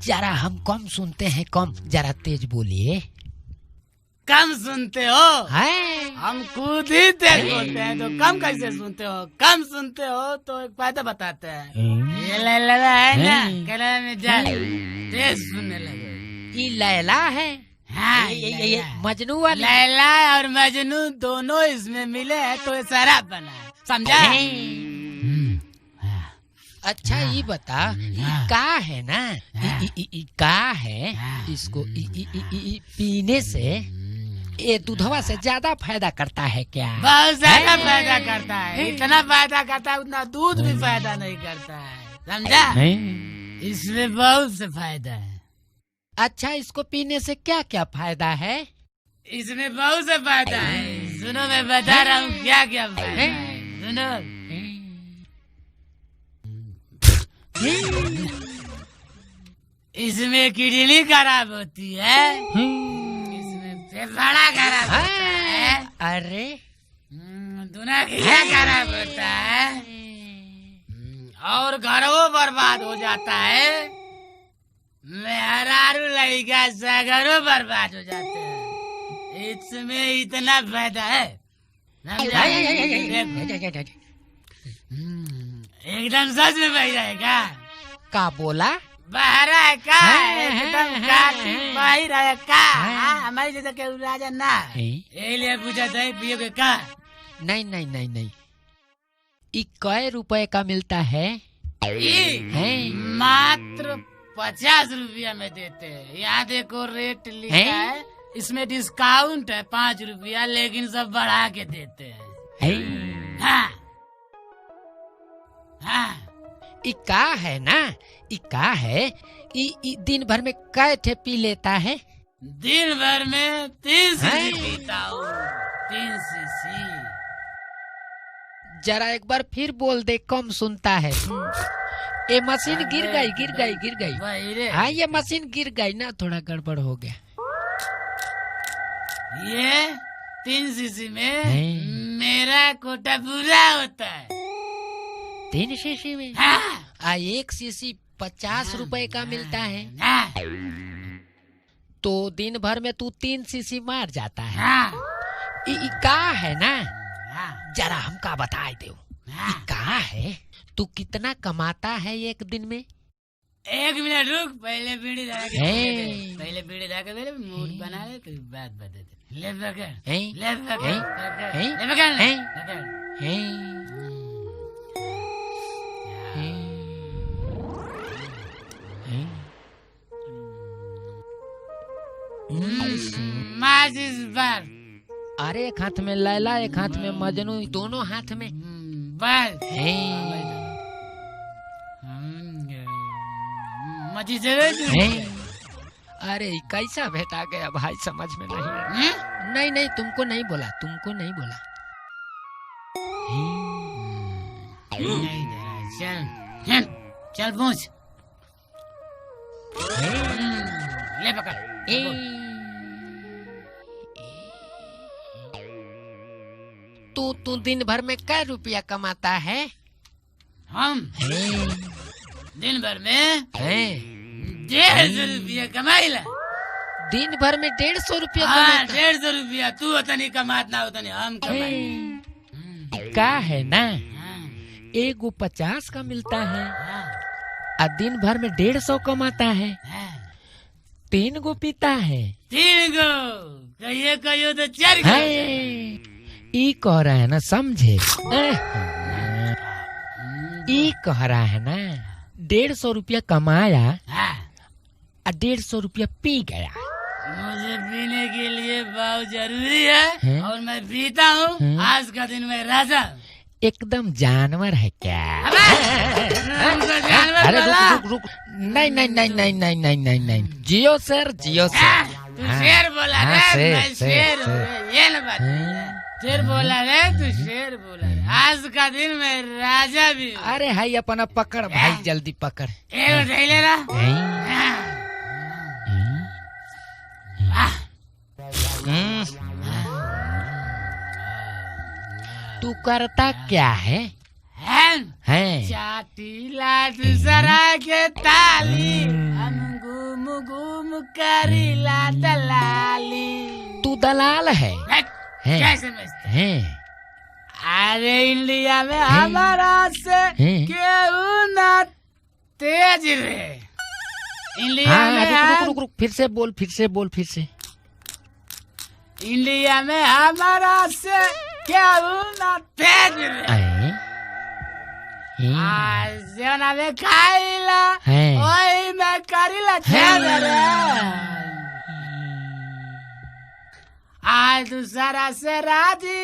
जरा हम कम सुनते हैं, कम, जरा तेज बोलिए। कम सुनते हो? है? हम खुद ही तेज बोलते हैं, तो कम कैसे सुनते हो? कम सुनते हो तो एक फायदा बताते हैं। ये लैला है ना, गला में जाए तेज सुनने लगे। ये लैला है? हाँ, ये मजनू वाली। लैला और मजनू दोनों इसमें मिले हैं तो ये शराब बना है, समझा? अच्छा ये बता, का है ना, का है, इसको पीने से ये दूधवा से ज्यादा फायदा करता है क्या? बहुत ज्यादा फायदा करता है, इतना फायदा करता है उतना दूध भी फायदा नहीं करता है, समझा? इसमें बहुत से फायदा है। अच्छा इसको पीने से क्या क्या फायदा है? इसमें बहुत से फायदा है, सुनो मैं बता रहा हूँ क्या क्या फायदा है, सुनो। इसमें किडनी खराब होती है, इसमें फेफड़ा खराब होता है, अरे दुनिया खराब होता है, और घरों बर्बाद हो जाता है, मेहरारू लड़का सगरों बर्बाद हो जाते हैं। इसमें इतना फायदा है, एकदम सच में बह जाएगा। का बोला? बहरा है का, एकदम बाहर है का। हमारी जैसा के राजा ना, यही लिए पूछा था पियो के का? नहीं नहीं नहीं नहीं, ये कै रुपए का मिलता है? मात्र 50 रुपया में देते हैं। यहाँ देखो रेट लिखा है, इसमें डिस्काउंट है 5 रुपया, लेकिन सब बढ़ा के देते हैं। हाँ हाँ, इका है ना, इका है, दिन भर में कै ठे पी लेता है? दिन भर में 3 सीसी पीता हूँ, 3 सीसी। जरा एक बार फिर बोल दे, कम सुनता है। ये मशीन गिर गई गिर गई गिर गई। हाँ ये मशीन गिर गई ना, थोड़ा गड़बड़ हो गया। ये 3 सीसी में मेरा कोटा पूरा होता है। 3 सीसी में? हाँ। 1 सीसी 50 रुपए का मिलता है। तो दिन भर में तू 3 सीसी मार जाता है। का है ना, जरा हमका बता दो, का है, तू कितना कमाता है एक दिन में? 1 मिनट रुक, पहले बीड़ी लगा के पहले बीड़ी लगा के मूड बना ले, फिर बात बता दे। ले पकड़, ले पकड़, ले पकड़। पच्चीस बार। अरे एक हाथ में लैला, एक हाथ में मजनू, दोनों हाथ में बस। मची से अरे कैसा भेटा गया भाई, समझ में नहीं। नहीं नहीं, तुमको नहीं बोला, तुमको नहीं बोला। चल चल पूछ, ले पकड़। तू दिन भर में क्या रुपया कमाता है? हम दिन भर में 150 रुपया कमाइला। दिन भर में 150 रुपया? 150 रुपया। तू उतनी कमात ना उतनी हम कमाई। का है ना, एगो 50 का मिलता है और दिन भर में 150 कमाता है। 3 गो पीता है। 3 गो कहियो तो 4 गो। ई कह रहा है ना, समझे? ई कह रहा है ना 150 रुपया कमाया और 150 रुपया पी गया। मुझे पीने के लिए बहुत जरूरी है और मैं पीता हूँ। आज का दिन मैं राजा। एकदम जानवर है क्या? अरे रुक। नहीं नहीं नहीं नहीं नहीं नहीं नहीं नहीं, जियो सर, जियो सर। तू शेर बोला रे, मैं शेर हूँ। ये ना बात, शेर बोला रे, तू शेर बोला रे। आज का दिन मैं राजा भी हूँ। अरे हाई अपना पकड़ भाई, जल्दी पकड़। ले रहा। तू करता क्या है? चाटीला दूसरा के ताली, हम घूम घूम करीला दलाली। तू दलाल है? क्या समझते हैं? अरे इंडिया में हमारा से क्यों ना तेज रे। इंडिया में रुक, फिर से बोल। इंडिया में हमारा से क्यों ना तेज रे। जोना में खाइला ओही में करीला छेद रे। आज दूसरा से राजी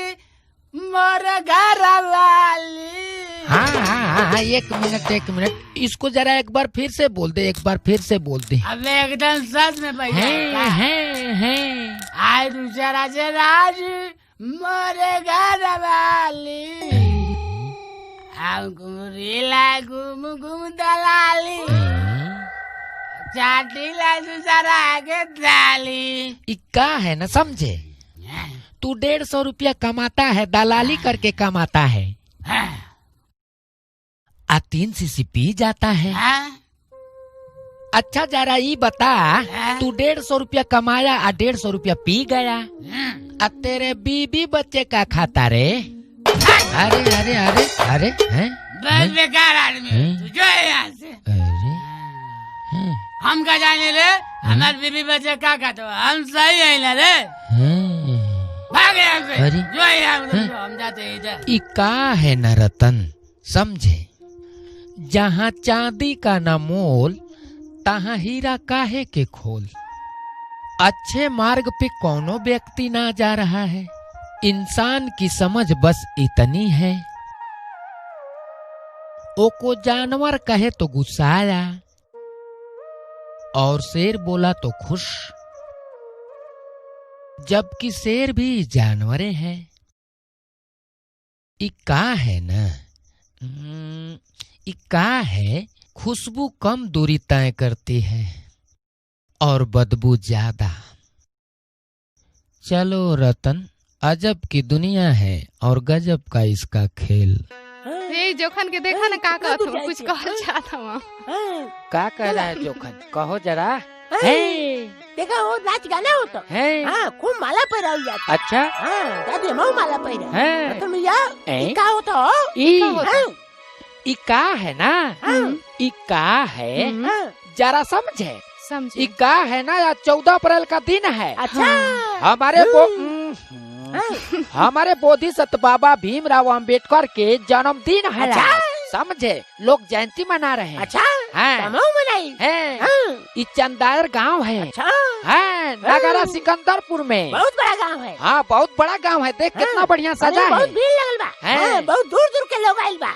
मोर घर वाली। हाँ, एक मिनट, इसको जरा एक बार फिर से बोल दे, अब एकदम सच में भैया है। आज दूसरा से राजी मोर घर वाली। घूम घूम दलाली, चाटीला दूसरा के दाली। का है ना, समझे? तू 150 रुपया कमाता है, दलाली करके कमाता है, 3 सीसी पी जाता है। अच्छा जरा ये बता, तू 150 रुपया कमाया और 150 रुपया पी गया, तेरे बीबी बच्चे का खाता रे? अरे बस बेकार आदमी तू, जो है यहाँ से। हम का जाने रे, हमारे बीबी बच्चे का खाता, हम सही है ना रे। भाग यहाँ से, जो है यहाँ से, हम जाते इधर। इका है न रतन, समझे? जहाँ चांदी का न मोल, तहाँ हीरा काहे के खोल। अच्छे मार्ग पे कौनो व्यक्ति ना जा रहा है, इंसान की समझ बस इतनी है। ओ को जानवर कहे तो गुस्साया, और शेर बोला तो खुश, जबकि शेर भी जानवरे हैं। इका है ना, इका है, खुशबू कम दूरी तय करती है और बदबू ज्यादा। चलो रतन, अजब की दुनिया है और गजब का इसका खेल। जोखन के देखा ना, का कहत हो, कुछ कहल चाहता हूँ। का कह रहा है जोखन, कहो जरा। देखा वो नाच गाना हो तो खूब माला पहराई जाती। अच्छा दादी मऊ माला पहरा तो भैया का होता हो? इका है ना, इका है, जरा समझे? इका है ना, या 14 अप्रैल का दिन है। अच्छा हमारे बोधिसत्व बाबा भीमराव अंबेडकर के जन्मदिन है। समझे, लोग जयंती मना रहे हैं। अच्छा हाँ। मनाई है ये चंदायर गांव है। अच्छा है नगरा सिकंदरपुर में। बहुत बड़ा गांव है। हाँ बहुत बड़ा गांव है। देख कितना बढ़िया सजा है। बहुत भीड़ लगल बा। है बहुत दूर दूर के लोग आइल बा।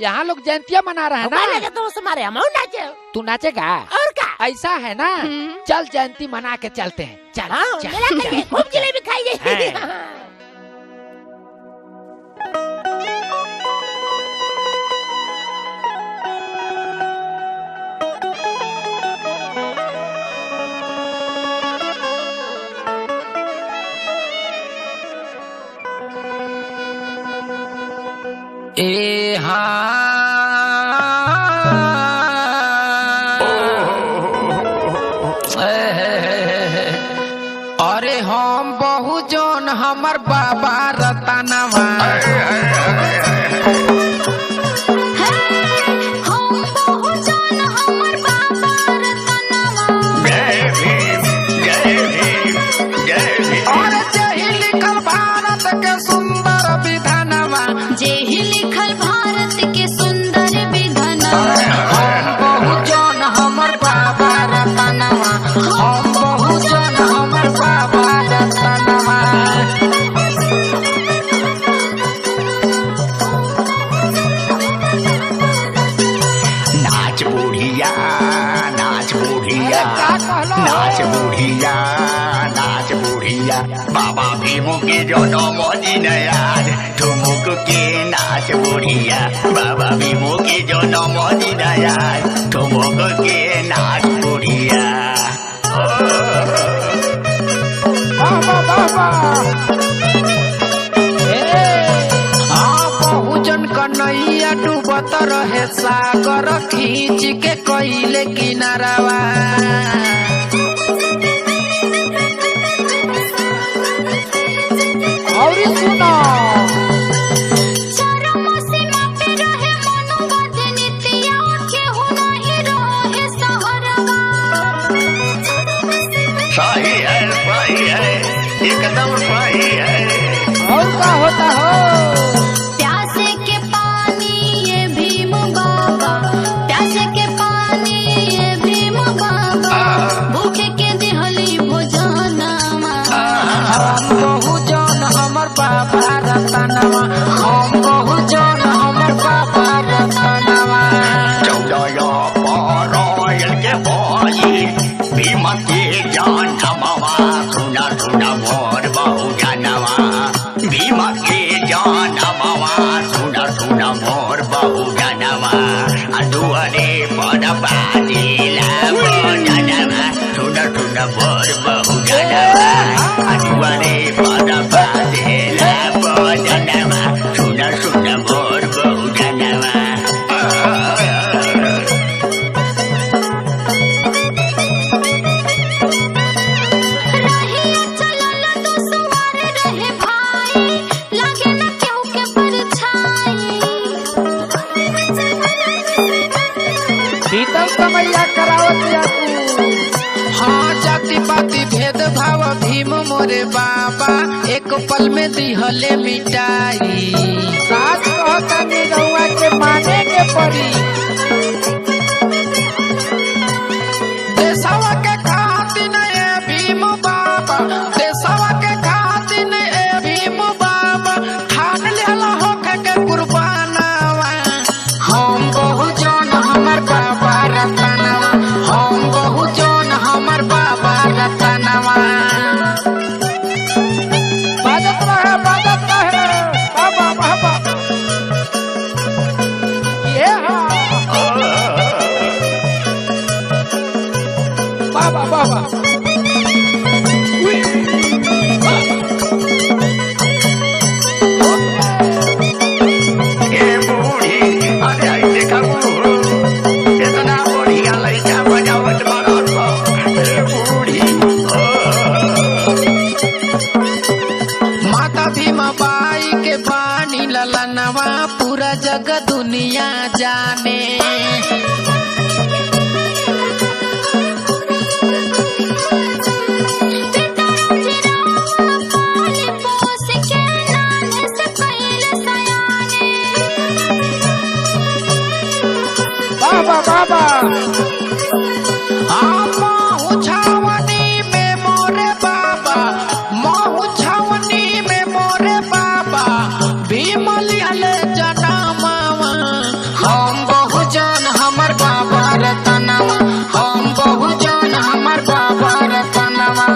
यहाँ लोग जयंतियाँ मना रहे हैं ना। तो हमारे हम नाचे। तू नाचेगा? और क्या ऐसा है ना, चल जयंती मना के चलते हैं। चल खूब जलेबी खाइए। ए अरे हम बहु जोन हमर बाबा रतनवा। और जेहि लिखल भारत के सुंदर विधानवा। जेहि लिखल भारत के सुंदर विधानवा। हम बहु जोन हमर बाबा रतनवा। हम बहु जोन हमर बाबा रतनवा। नाच बुढ़िया नाच बुढ़िया नाच बुढ़िया नाच बुढ़िया बाबा भीमो के जन्म दिन याद ठुमुक के नाच बुढ़िया बाबा भीमो के जन्म दिन याद ठुमुक के नाच बुढ़िया। बहुजन कन्हैया डूबत रहे सागर खींच के कइले किनारावा। और सुनो सही है एकदम सही है। और क्या होता हो? प्यासे के पानी ये भीम बाबा। प्यासे के पानी ये भीम बाबा। भूखे के दिहली भोजनमा। हम बहु जोन हमर बाबा रतनवा। हम बहु जोन हमर बाबा रतनवा। के बोली भीम के जनमवा सुना सुना मोर बहु जनवा भीम के जनमवा सुना सुना मोर बहु जनवा दुआरे पर बाजिला जनवा सुना सुना मोर बहु जनवा दुआरे पर बाजिला जनवा सुना सुना मोर बहु जनवा। शीतल समैया करावत। हाँ जाति पाति भेद भाव भीम मोरे बाबा एक पल में दिहले मिटाई। सास कहता निरहुआ के माने के पड़ी। देशवा के खातिर ए भीम बाबा। देशवा के खातिर ए भीम बाबा। ठान लेला होके के कुर्बानवा। हम बहु जोन हमर बाबा रतनवा। हम बहु जोन हमर बाबा रतनवा। बाजत रहे बाबा बाबा। ये बाबा बाबा। माता भीमा बाई के पानी ललनवा पूरा जग दुनिया जाने। बाबा महू छावनी में मोरे बाबा महू छावनी में मोरे बाबा भीमलियाले जनमावा हम बहुजन हमर बाबा रतनवा हम बहुजन हमर बाबा रतनवा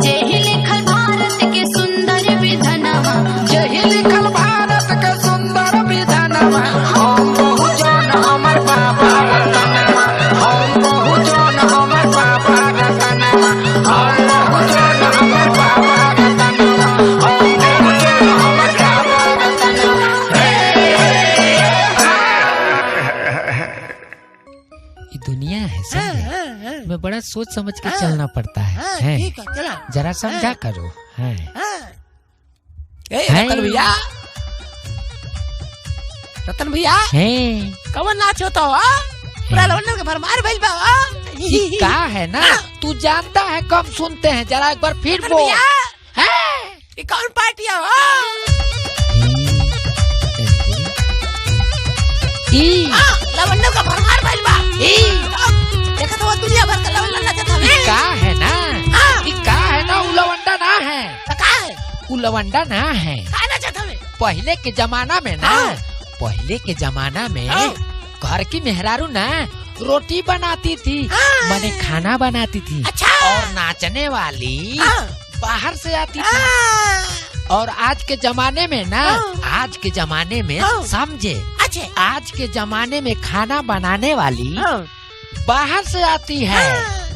जेहि लिखल भारत के सुंदर विधनवा जेहि लिखल भारत के सुंदर विधनवा हम बहुजन हमर बाबा रतनवा हम बहुजन हमर बाबा रतनवा हम बहुजन हमर बाबा रतनवा हम बहुजन हमर बाबा रतनवा। ये दुनिया है समझे, में बड़ा सोच समझ के चलना पड़ता है, ठीक है चला जरा समझा करो है। रतन भैया रतन भैया कवन नाच होता हो पूरा लवंडन के भरमार भइल बा ये का है ना तू जानता है कम सुनते हैं, जरा एक बार फिर रतन बोल। भैया ये कौन पार्टी है हो लवंडन का भरमार भइल बा देखा तो दुनिया भर का लवंडन नाचत हवे का है ना ये का है ना उलवंडा ना है का है उलवंडा ना है का नाचत हवे पहले के जमाना में ना पहले के जमाना में घर की मेहरारू ना रोटी बनाती थी माने खाना बनाती थी और नाचने वाली बाहर से आती थी। और आज के जमाने में ना आज के जमाने में समझे आज के जमाने में खाना बनाने वाली बाहर से आती है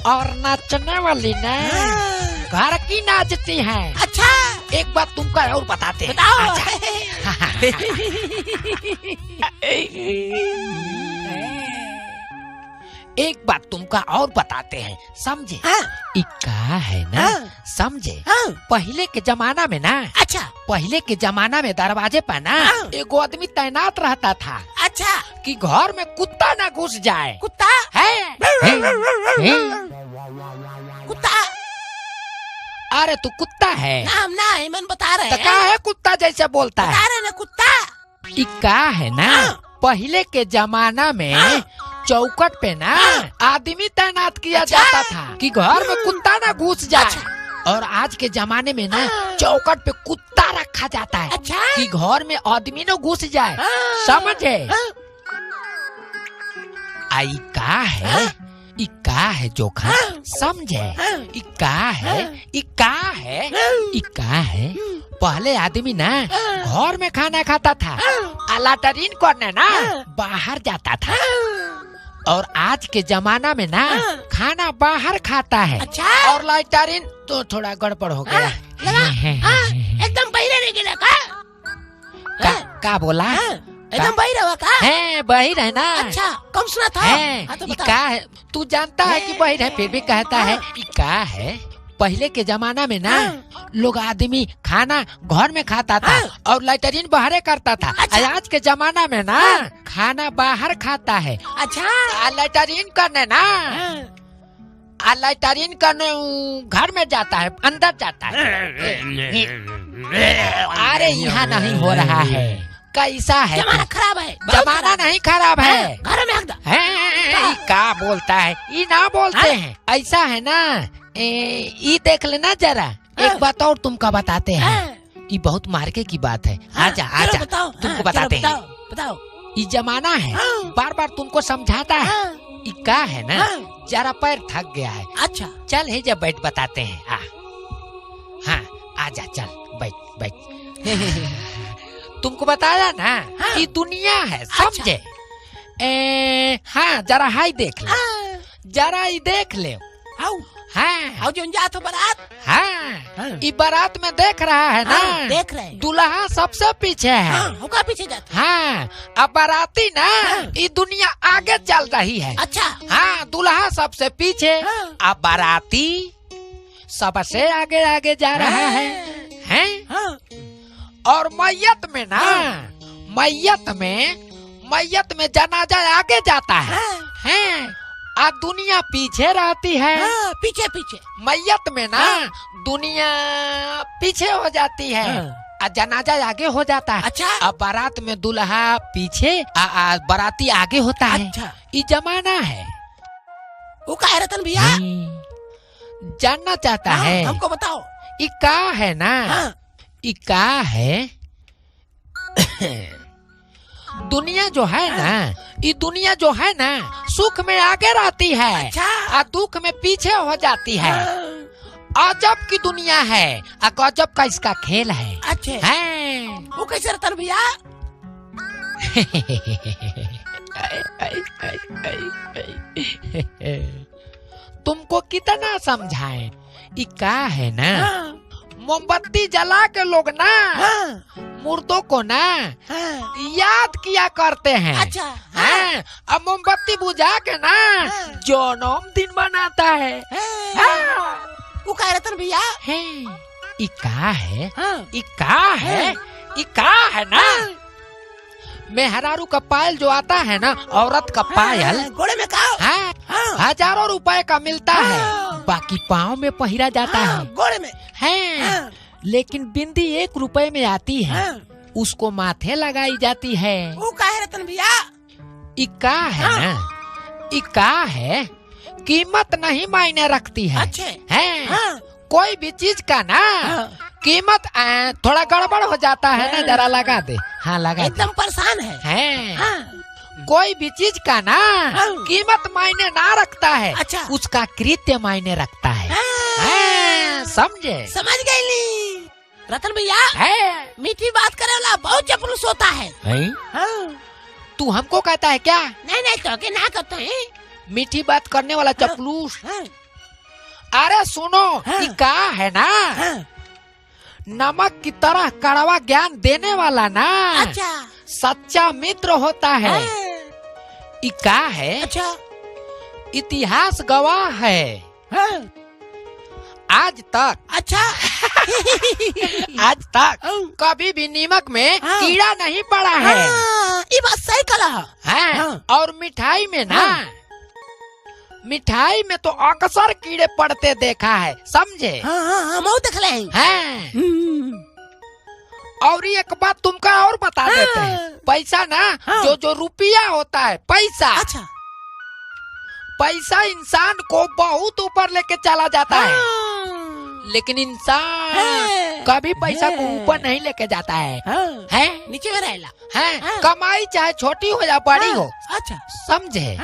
और नाचने वाली ना घर की नाचती है। अच्छा एक बात तुमको और बताते हैं। एक बात तुमका और बताते हैं समझे। इक्का है ना समझे। पहले के जमाना में ना पहले के जमाना में दरवाजे पर ना एक आदमी तैनात रहता था अच्छा कि घर में कुत्ता ना घुस जाए। कुत्ता है कुत्ता अरे तू कुत्ता है नाम ना है मन बता रहे तो का है कुत्ता जैसे बोलता बता है रहे ना कुत्ता इक्का है ना पहले के जमाना में चौकट पे ना आदमी तैनात किया जाता था कि घर में कुत्ता ना घुस जाए। और आज के जमाने में ना चौकट पे कुत्ता रखा जाता है कि घर में आदमी न घुस जाए। समझे आई का है इक्का है जोखा समझे। इक्का है पहले आदमी ना घर में खाना खाता था लैट्रिन करने ना बाहर जाता था। और आज के जमाना में ना खाना बाहर खाता है और लैट्रिन तो थोड़ा गड़बड़ हो गया। एकदम बहिरे नहीं गिरा का बोला एकदम बहिर हुआ का है बहिर है ना। अच्छा कम सुना था है इक्का है तू जानता है कि बहिर है फिर भी कहता है इक्का है। पहले के जमाना में ना लोग आदमी खाना घर में खाता था और लैट्रिन बाहर करता था। आज के जमाना में ना खाना बाहर खाता है। अच्छा लैट्रिन करने ना लैट्रिन करने घर में जाता है अंदर जाता है। अरे यहाँ नहीं हो रहा है कैसा है जमाना खराब है जमाना नहीं खराब है घर में है क्या बोलता है ये ना बोलते हैं ऐसा है ना। ये देख लेना जरा एक बात और तुमका बताते हैं ये बहुत मार्के की बात है। आजा आजा तुमको बताते हैं। बताओ ये जमाना है बार बार तुमको समझाता है। ये क्या है ना जरा पैर थक गया है। अच्छा चल है जब बैठ बताते हैं। हाँ आजा चल बैठ बैठ। तुमको बताया ना ये दुनिया है समझे। हाँ जरा हाई देख ले जरा ये देख ले। हाँ जो जात हो बारात हाँ ये बारात में देख रहा है ना देख रहे दूल्हा सबसे पीछे है। होगा पीछे जाता हाँ अब बाराती ना ये दुनिया आगे चल रही है। अच्छा हाँ दूल्हा सबसे पीछे अब बाराती सबसे आगे आगे जा रहा है। हैं और मैयत में ना मैयत में जनाजा आगे जाता है। हैं आ दुनिया पीछे रहती है। पीछे पीछे मैयत में ना दुनिया पीछे हो जाती है जनाजा आगे हो जाता है। अच्छा अब बारात में दूल्हा पीछे बाराती आगे होता है। अच्छा ये जमाना है। वो का है रतन भैया? जानना चाहता है? हमको बताओ। ये का है ना? ये का है? दुनिया जो है ना, ये दुनिया जो है ना, सुख में आगे रहती है और दुख में पीछे हो जाती है। अजब की दुनिया है, गजब का इसका खेल है। अच्छा है। वो कैसे रतन भैया? तुमको कितना समझाएं? ये का है ना, मोमबत्ती जला के लोग ना मुर्दों को ना याद किया करते हैं। अच्छा अब मोमबत्ती बुझा के ना जन्मदिन मनाता है। वो का रतन भैया? ये का है? ये का है? ये का है ना, मेहरारू का पायल जो आता है ना, औरत का पायल घोड़े में का हजारों रुपए का मिलता है, बाकी पाँव में पहिरा जाता है घोड़े में है। लेकिन बिंदी 1 रुपए में आती है, उसको माथे लगाई जाती है। वो का है रतन भैया? इका है ना, इका है, कीमत नहीं मायने रखती है। है कोई भी चीज का ना कीमत थोड़ा गड़बड़ हो जाता है ना, जरा लगा दे। हाँ लगा एकदम परेशान है। कोई भी चीज का ना कीमत मायने ना रखता है। अच्छा। उसका कृत्य मायने रखता है। समझे? समझ गई रतन भैया। मीठी बात करे वाला बहुत चपलूस होता है। तू हमको कहता है क्या? नहीं तो के ना कहते हैं। मीठी बात करने वाला चपलूस। अरे सुनो, ये का है ना, नमक की तरह कड़वा ज्ञान देने वाला ना सच्चा मित्र होता है। ये का है? अच्छा। इतिहास गवाह है आज तक। अच्छा। आज तक कभी भी नीमक में कीड़ा नहीं पड़ा है। ये बात सही कहा है। और मिठाई में ना, मिठाई में तो अक्सर कीड़े पड़ते देखा है। समझे? हम देख ले हैं। और एक बात तुमको और बता देते हैं, पैसा ना जो रुपया होता है, पैसा। अच्छा। पैसा इंसान को बहुत ऊपर लेके चला जाता है, लेकिन इंसान कभी पैसा को ऊपर नहीं लेके जाता है। नीचे में रहेला है। कमाई चाहे छोटी हो या बड़ी हो। अच्छा। समझे?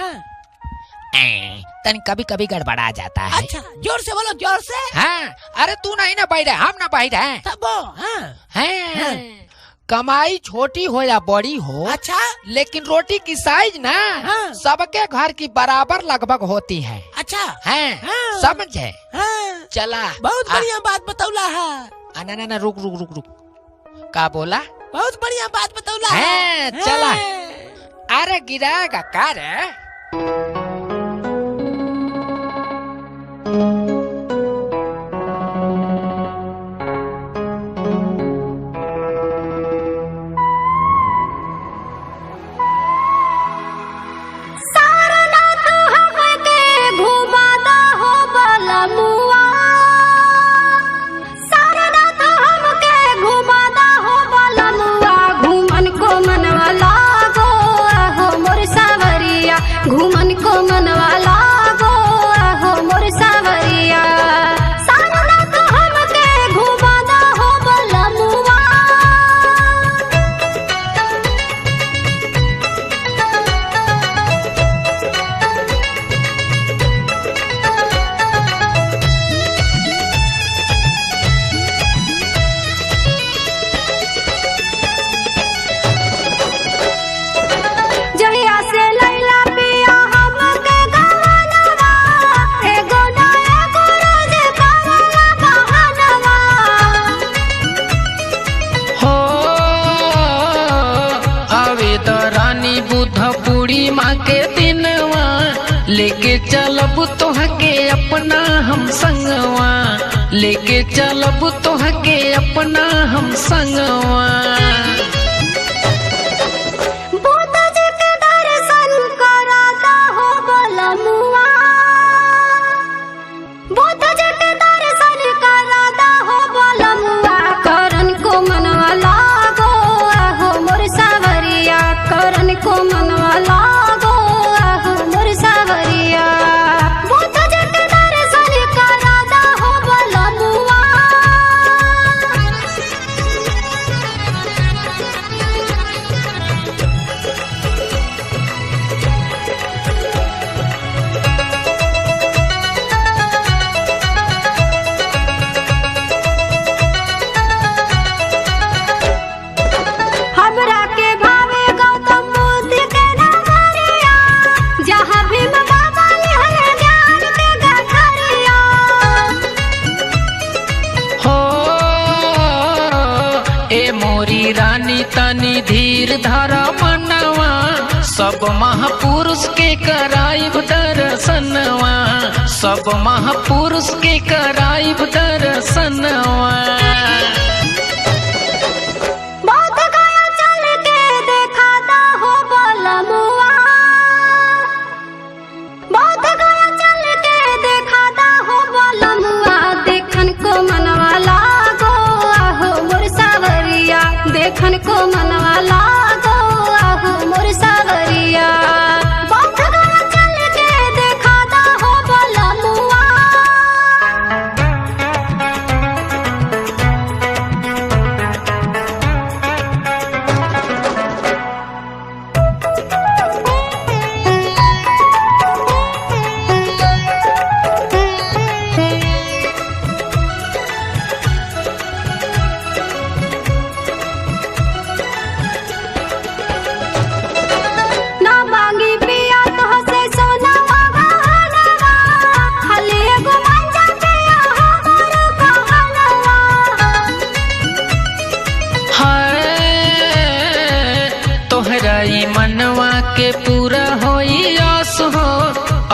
तन कभी कभी गड़बड़ा जाता है। अच्छा, जोर से बोलो, जोर से। हाँ, अरे तू नहीं ना बैठ, हम ना बैठ हैं। कमाई छोटी हो या बड़ी हो। अच्छा। लेकिन रोटी की साइज ना सबके घर की बराबर लगभग होती है। अच्छा है। समझे? चला बहुत बढ़िया बात बतौला है। ना रुक। का बोला? बहुत बढ़िया बात बतौला है। चला। अरे गिराएगा का रे? घूमन को मनवा लागो हो मोर सावरिया, सारना तो हमके घुमाना हो बलमुआ। जहिया से लैला पूर्णिमा के दिनवा लेके चलब तोहके अपना हम संगवा, लेके चलब तोहके अपना हम संगवा। को मनवा लागो ए मोरी रानी तनी धीर धरा मनवा, सब महापुरुष के कराइब दर्शनवा, सब महापुरुष के कराइब दर्शनवा। देखन को मनवा लागो आहो मोर सावरिया, बहुत गया चल के देखा दा हो बलमुआ। मनवा के पूरा होई आस हो,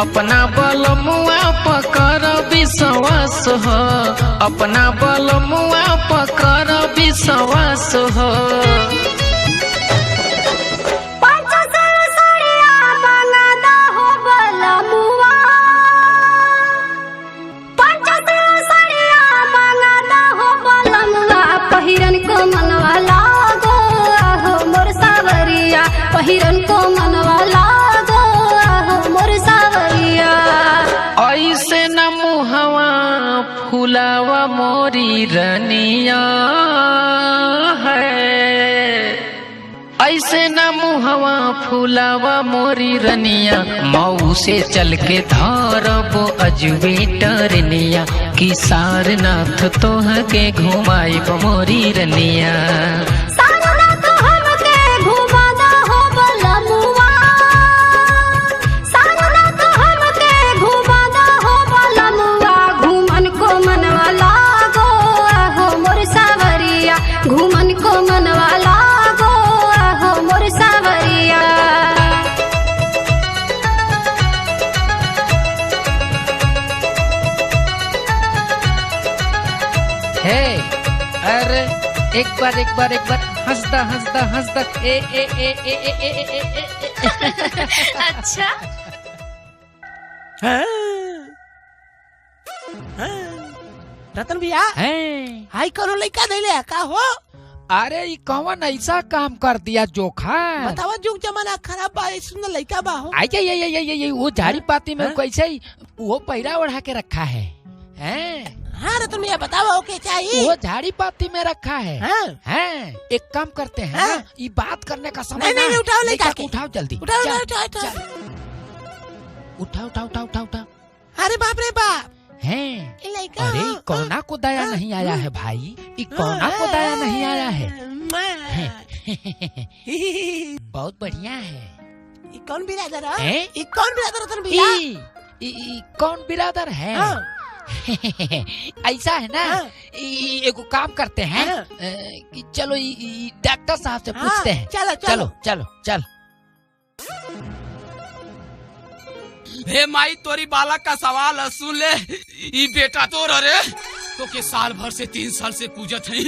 अपना बलमुआ पकर विश्वास हो, अपना बलमुआ पकर विश्वास हो। पहिरन को मनवा लागो आहो मोर सावरिया, पहिरन को मनवा लागो आहो मोर सावरिया। ऐसे न मुहवा फुलावा मोरी रनिया है, ऐसे न मुहवा फुलावा मोरी रनिया, मऊ से चल के धारबो अजबे टरनिया, कि सारनाथ तोह के घुमाइब मोरी रनिया। सारनाथ हमके घुमादा हो बलमुआ, सारनाथ हमके घुमादा हो बलमुआ। घूमन को मनवा लागो आहो मोर सावरिया, घूमन को मनवा लागो आहो मोर सावरिया। हे अरे एक बार हंसदा हंसदा हंसदा ए ए ए ए ए ए ए ए ए। अच्छा रतन भैया हाई करो लइका देले का हो? अरे ये कौन ऐसा काम कर दिया जोखा? बतावा जुग जमाना खराब बा, सुन लइका बा हो। आई ये वो झाड़ी पाती में कैसे वो पैरा ओढ़ा के रखा है? हाँ रतन भैया बतावा ओके चाहिए। वो झाड़ी पाती में रखा है। हैं एक काम करते हैं, ये बात करने का समय नहीं उठाओ लइका के, उठाओ जल्दी, उठाओ। अरे बाप रे बाप हैं। अरे कोना को दया नहीं आया है भाई, ये कोना को दया नहीं आया है। बहुत बढ़िया है। ये कौन बिरादर है? ये कौन बिरादर रतन भैया? कौन बिरादर है? ऐसा है ना, एगो काम करते हैं कि चलो डॉक्टर साहब से पूछते हैं। चलो। हे माई तोरी बालक का सवाल सुन ले। ई बेटा तोर अरे तो के साल भर से 3 साल से पूजत है,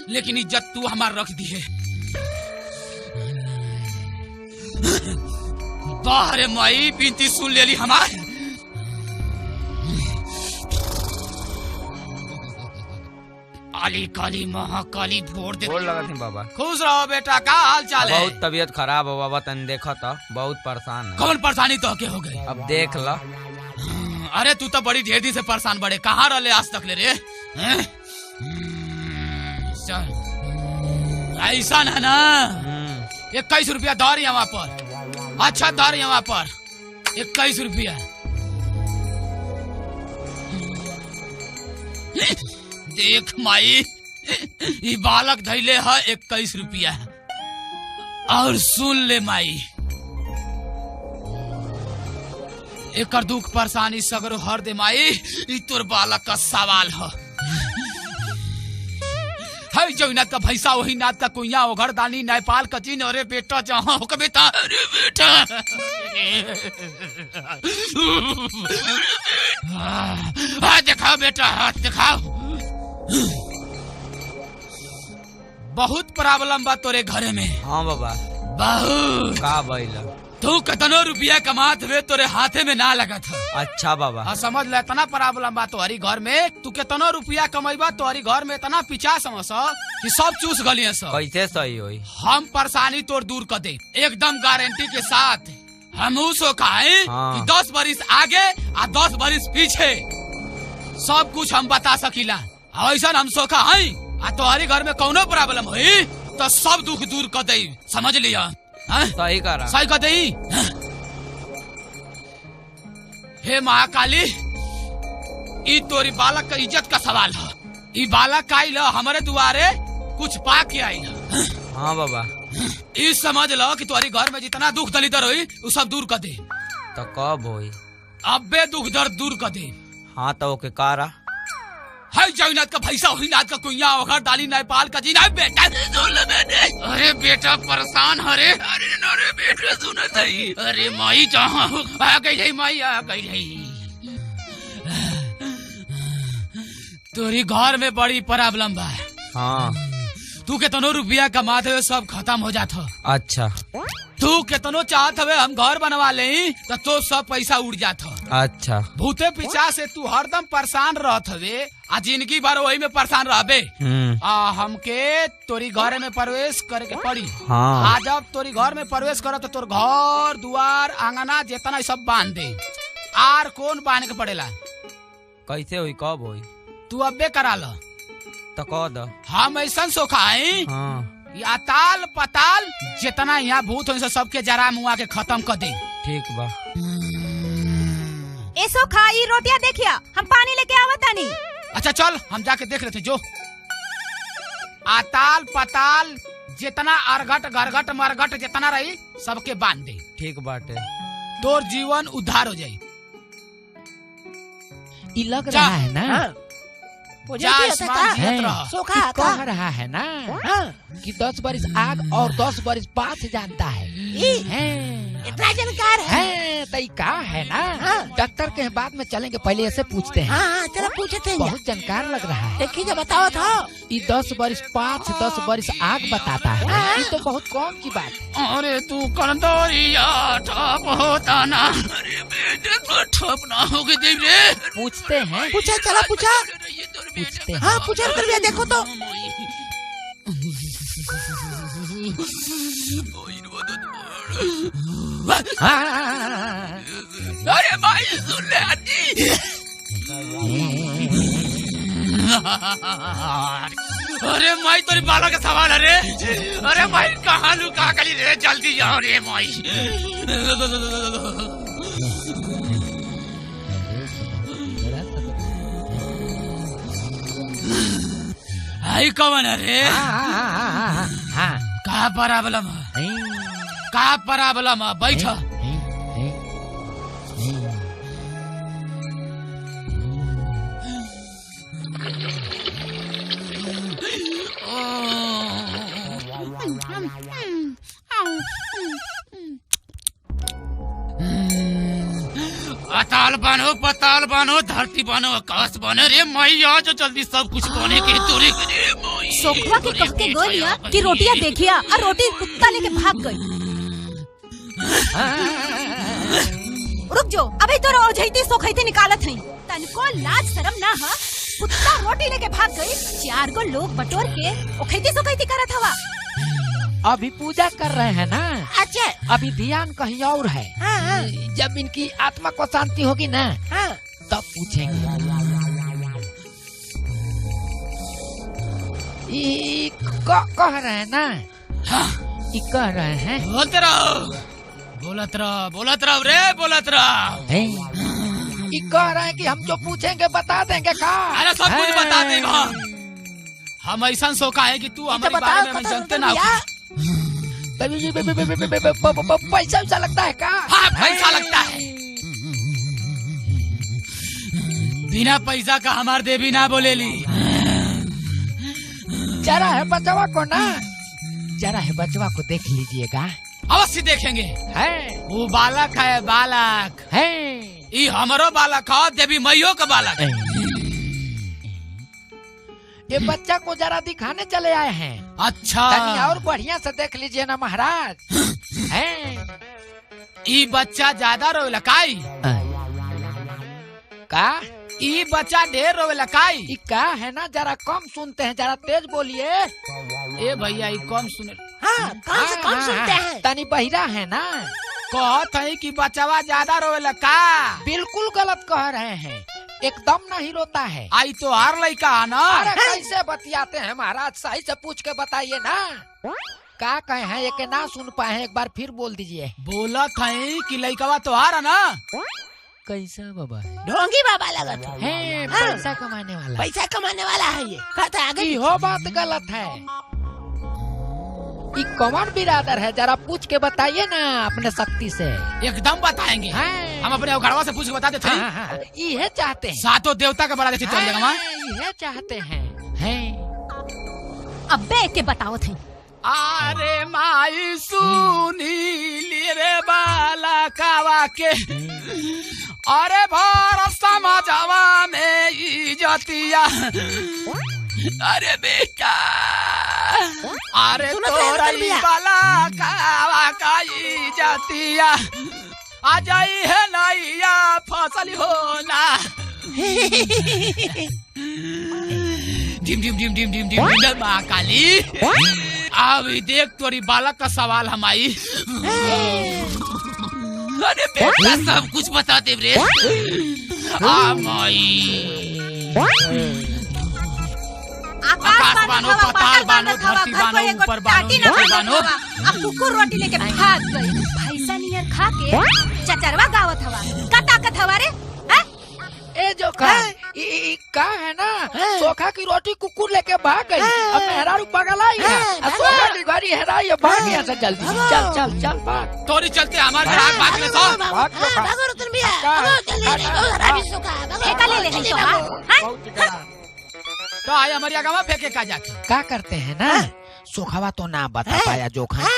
लेकिन इज्जत तू हमार रख दी है। बाहरे माई बिनती सुन ले ली हमार। काली काली महाकाली भोर दे। बोल लगा थी बाबा। खुश रहो बेटा, का हाल चाल है? बहुत तबीयत खराब हो बाबा, तन देखा था बहुत परेशान है। कौन परेशानी तो के हो गई? अब देख ला। अरे तू तो बड़ी ढेर दिन से परेशान बड़े, कहाँ रहे आज तक ले रे? ऐसा ना ना 21 रुपया दर यहाँ पर। अच्छा दर यहाँ पर 21 रुपया। देख माई ये बालक धैले है 21 रुपया। और सुन ले माई, एक दुख परेशानी सगरो हर दे माई। ई तोर बालक का सवाल है। हाय जो नाथ का भैसा वही नाथ का कुइया ओघर दानी नेपाल का चीन। अरे बेटा जहाँ हो बेटा, अरे बेटा हाथ दिखाओ बेटा, हाथ दिखाओ। बहुत प्रॉब्लम बा तोरे घरे में। हाँ बाबा। बहुत का भइल? तू कितनो रुपया कमात हुए तोरे हाथे में ना लगा था। अच्छा बाबा। हाँ समझ ले, इतना प्रॉब्लम बा तोहरी घर में। तू कितनो रुपया कमाईबा तोहरी घर में इतना पिछा समझ कि सब चूस गलिए सब। कैसे सही होई? हम परेशानी तोड़ दूर कर दे एकदम गारंटी के साथ। हम उसो कहे कि 10 बरिस आगे और 10 बरिस पीछे सब कुछ हम बता सकीला। ऐसा हम सोखा है आ तोहरी घर में कौनो प्रॉब्लम हुई तो सब दुख दूर कर दे। समझ लिया? सही करा। सही कर दे। हे महाकाली, ई तोरी बालक का इज्जत का सवाल है। ई बालक आइल हमारे दुआरे कुछ पा के आइल। हाँ बाबा। ई समझ लो कि तुम्हारी घर में जितना दुख दलिदर हुई वो सब दूर कर दे। तो कब होई? अबे दुख दर्द दूर कर दे। हाँ तो ओके कारा। हाय जगन्नाथ का भैसा हुई नाथ का कुइया ओघर दाली नेपाल का जीना बेटा। अरे बेटा परेशान हरे। अरे बेटा सुनत है। अरे माई जहाँ आ गई है, माई आ गई है। तोरी घर में बड़ी प्रॉब्लम बा। हाँ। तू कितनो रुपया कमाते हुए सब खत्म हो जाता। अच्छा। तू कितनो चाहत हवे हम घर बनवा ले तो सब पैसा उड़ जाता। अच्छा। भूते पिछा से तू हरदम परेशान रहत हवे आ जिंदगी भर वही में परेशान रहबे। हमके तोरी घर में प्रवेश करे के पड़ी। हाँ। आज जब तोरी घर में प्रवेश कर तो तोर घर दुआर आंगना जितना सब बांध दे। आर कौन बांध के पड़ेला? कैसे हुई? कब हुई? तू अबे करा लो तो कह दो। हम ऐसा सोखाई। हाँ। या ताल पताल जितना यहाँ भूत हो सबके जरा मुआ के खत्म कर दे। ठीक बा। ऐसो खाई रोटियां देखिया, हम पानी लेके आवत आनी। अच्छा चल हम जाके देख लेते जो। आताल पताल जितना अरगट गरगट मरगट जितना रही सबके बांध दे। ठीक बाटे। तोर जीवन उद्धार हो जाये। लग रहा है ना कह रहा है ना कि 10 बरिस आग और 10 बरिस पास जानता है। इतना जानकार है। तई का है ना। डॉक्टर के बाद में चलेंगे, पहले ऐसे पूछते हैं। हाँ चलो पूछते हैं। बहुत जानकार लग रहा है। देखिए बताओ था। ये 10 बरिस पास 10 बरिस आग बताता है। ये तो बहुत कम की बात है। अरे तू कंदोरिया ठप होता ना। अरे बेटे तो ठप ना हो गई देख रे। पूछते हैं। पूछा चला पूछा। पूछते हैं। हाँ पूछा कर देखो तो। अरे भाई सुन ले आती। अरे माई तोरी बाला का सवाल है रे। अरे माई कहाँ लुका गली रे, जल्दी जाओ रे माई। आई कौन है रे? कहाँ प्रॉब्लम है? कहाँ प्रॉब्लम है? बैठ। अताल बनो पताल बनो धरती बनो आकाश बनो रे मैया जो जल्दी सब कुछ बने के तोरे सोखवा के कह के गोलिया कि रोटियां देखिया और रोटी कुत्ता लेके भाग गई। रुक जो, अभी तो रोजैती सोखैती निकालत हई। तनको लाज शर्म ना हा। कुत्ता रोटी लेके भाग गई, 4 गो लोग बटोर के ओखैती सोखैती करत हवा। अभी पूजा कर रहे हैं ना। अच्छा। अभी ध्यान कहीं और है। जब इनकी आत्मा को शांति होगी ना तब पूछेंगे। कह रहे हैं ना। कह रहे हैं। बोलते रहो बोलत रहो रे बोलत रहो। कह रहे हैं कि हम जो पूछेंगे बता देंगे का। अरे सब कुछ बता देगा। हम ऐसा सोखा है कि तू हमारे बारे में जानते ना। पैसा वैसा लगता है का? हाँ पैसा लगता है। बिना पैसा का हमार देवी ना बोलेली। जरा है बचवा को ना, जरा है बचवा को देख लीजिएगा। अवश्य देखेंगे। है वो बालक है, बालक है, ये हमारो बालक है, देवी मैयो का बालक है। ये बच्चा को जरा दिखाने चले आए हैं। अच्छा, तनी और बढ़िया से देख लीजिए ना महाराज। है ये बच्चा ज्यादा रोवेला काई? का ये बच्चा ढेर रोवेला काई? का है ना, जरा कम सुनते हैं, जरा तेज बोलिए। ए भैया ये कम सुने। हाँ, कम सुनते हैं। तनी बहिरा है ना। कहत है कि बच्चावा ज्यादा रोवेला का? बिल्कुल गलत कह रहे हैं, एकदम नहीं रोता है। आई तो हार लड़का है ना। अरे कैसे बतियाते हैं महाराज, सही से पूछ के बताइए ना। का कहे हैं ये के ना सुन पाए, एक बार फिर बोल दीजिए। बोला था कि लड़का तो हार है ना। कैसा बाबा है? ढोंगी बाबा लगत है, पैसा कमाने वाला। पैसा कमाने वाला है ये। कहता आगे हो बात गलत है। ये कौन बिरादर है, जरा पूछ के बताइए ना अपने शक्ति से। एकदम बताएंगे। हम अपने घरवा से पूछ के बता देते हैं। ये चाहते हैं, सातों देवता का बड़ा देती चल जाएगा। ये चाहते हैं। अबे के बताओ थे। अरे माई सुनी रे बाला कावा के, अरे भारत समाजवा में इज्जतिया। अरे बेटा, अरे तोरा बाला कावा का इज्जतिया, आ जाई है नैया फसल होना। डिम डिम डिम डिम डिम डिम डिम माँ काली, अब देख तोरी बालक का सवाल हम आई। अरे बेटा सब कुछ बता दे रे। आकाश बानो, पताल बानो, धरती बानो, ऊपर बानो, नीचे बानो। अब कुकुर रोटी लेके भाग गई। भैंसा नियर खा के चचरवा गावत हवा। का ताकत हवा रे? ए जो का है ना, सोखा की रोटी कुकुर लेके भाग गई। अब मेहरारू पगलाई है, सोखा की घड़ी हेराई है, भाग यहाँ से जल्दी। चल चल चल भाग। तोरी चलते हमारे ग्राहक भाग ले तो। भागो रतन भैया, भागो जल्दी रानी सोखा, फेंका ले ले तो। तो आए हमारे आगा फेंके का जाके। क्या करते हैं ना, सोखावा तो ना बता पाया जोखा।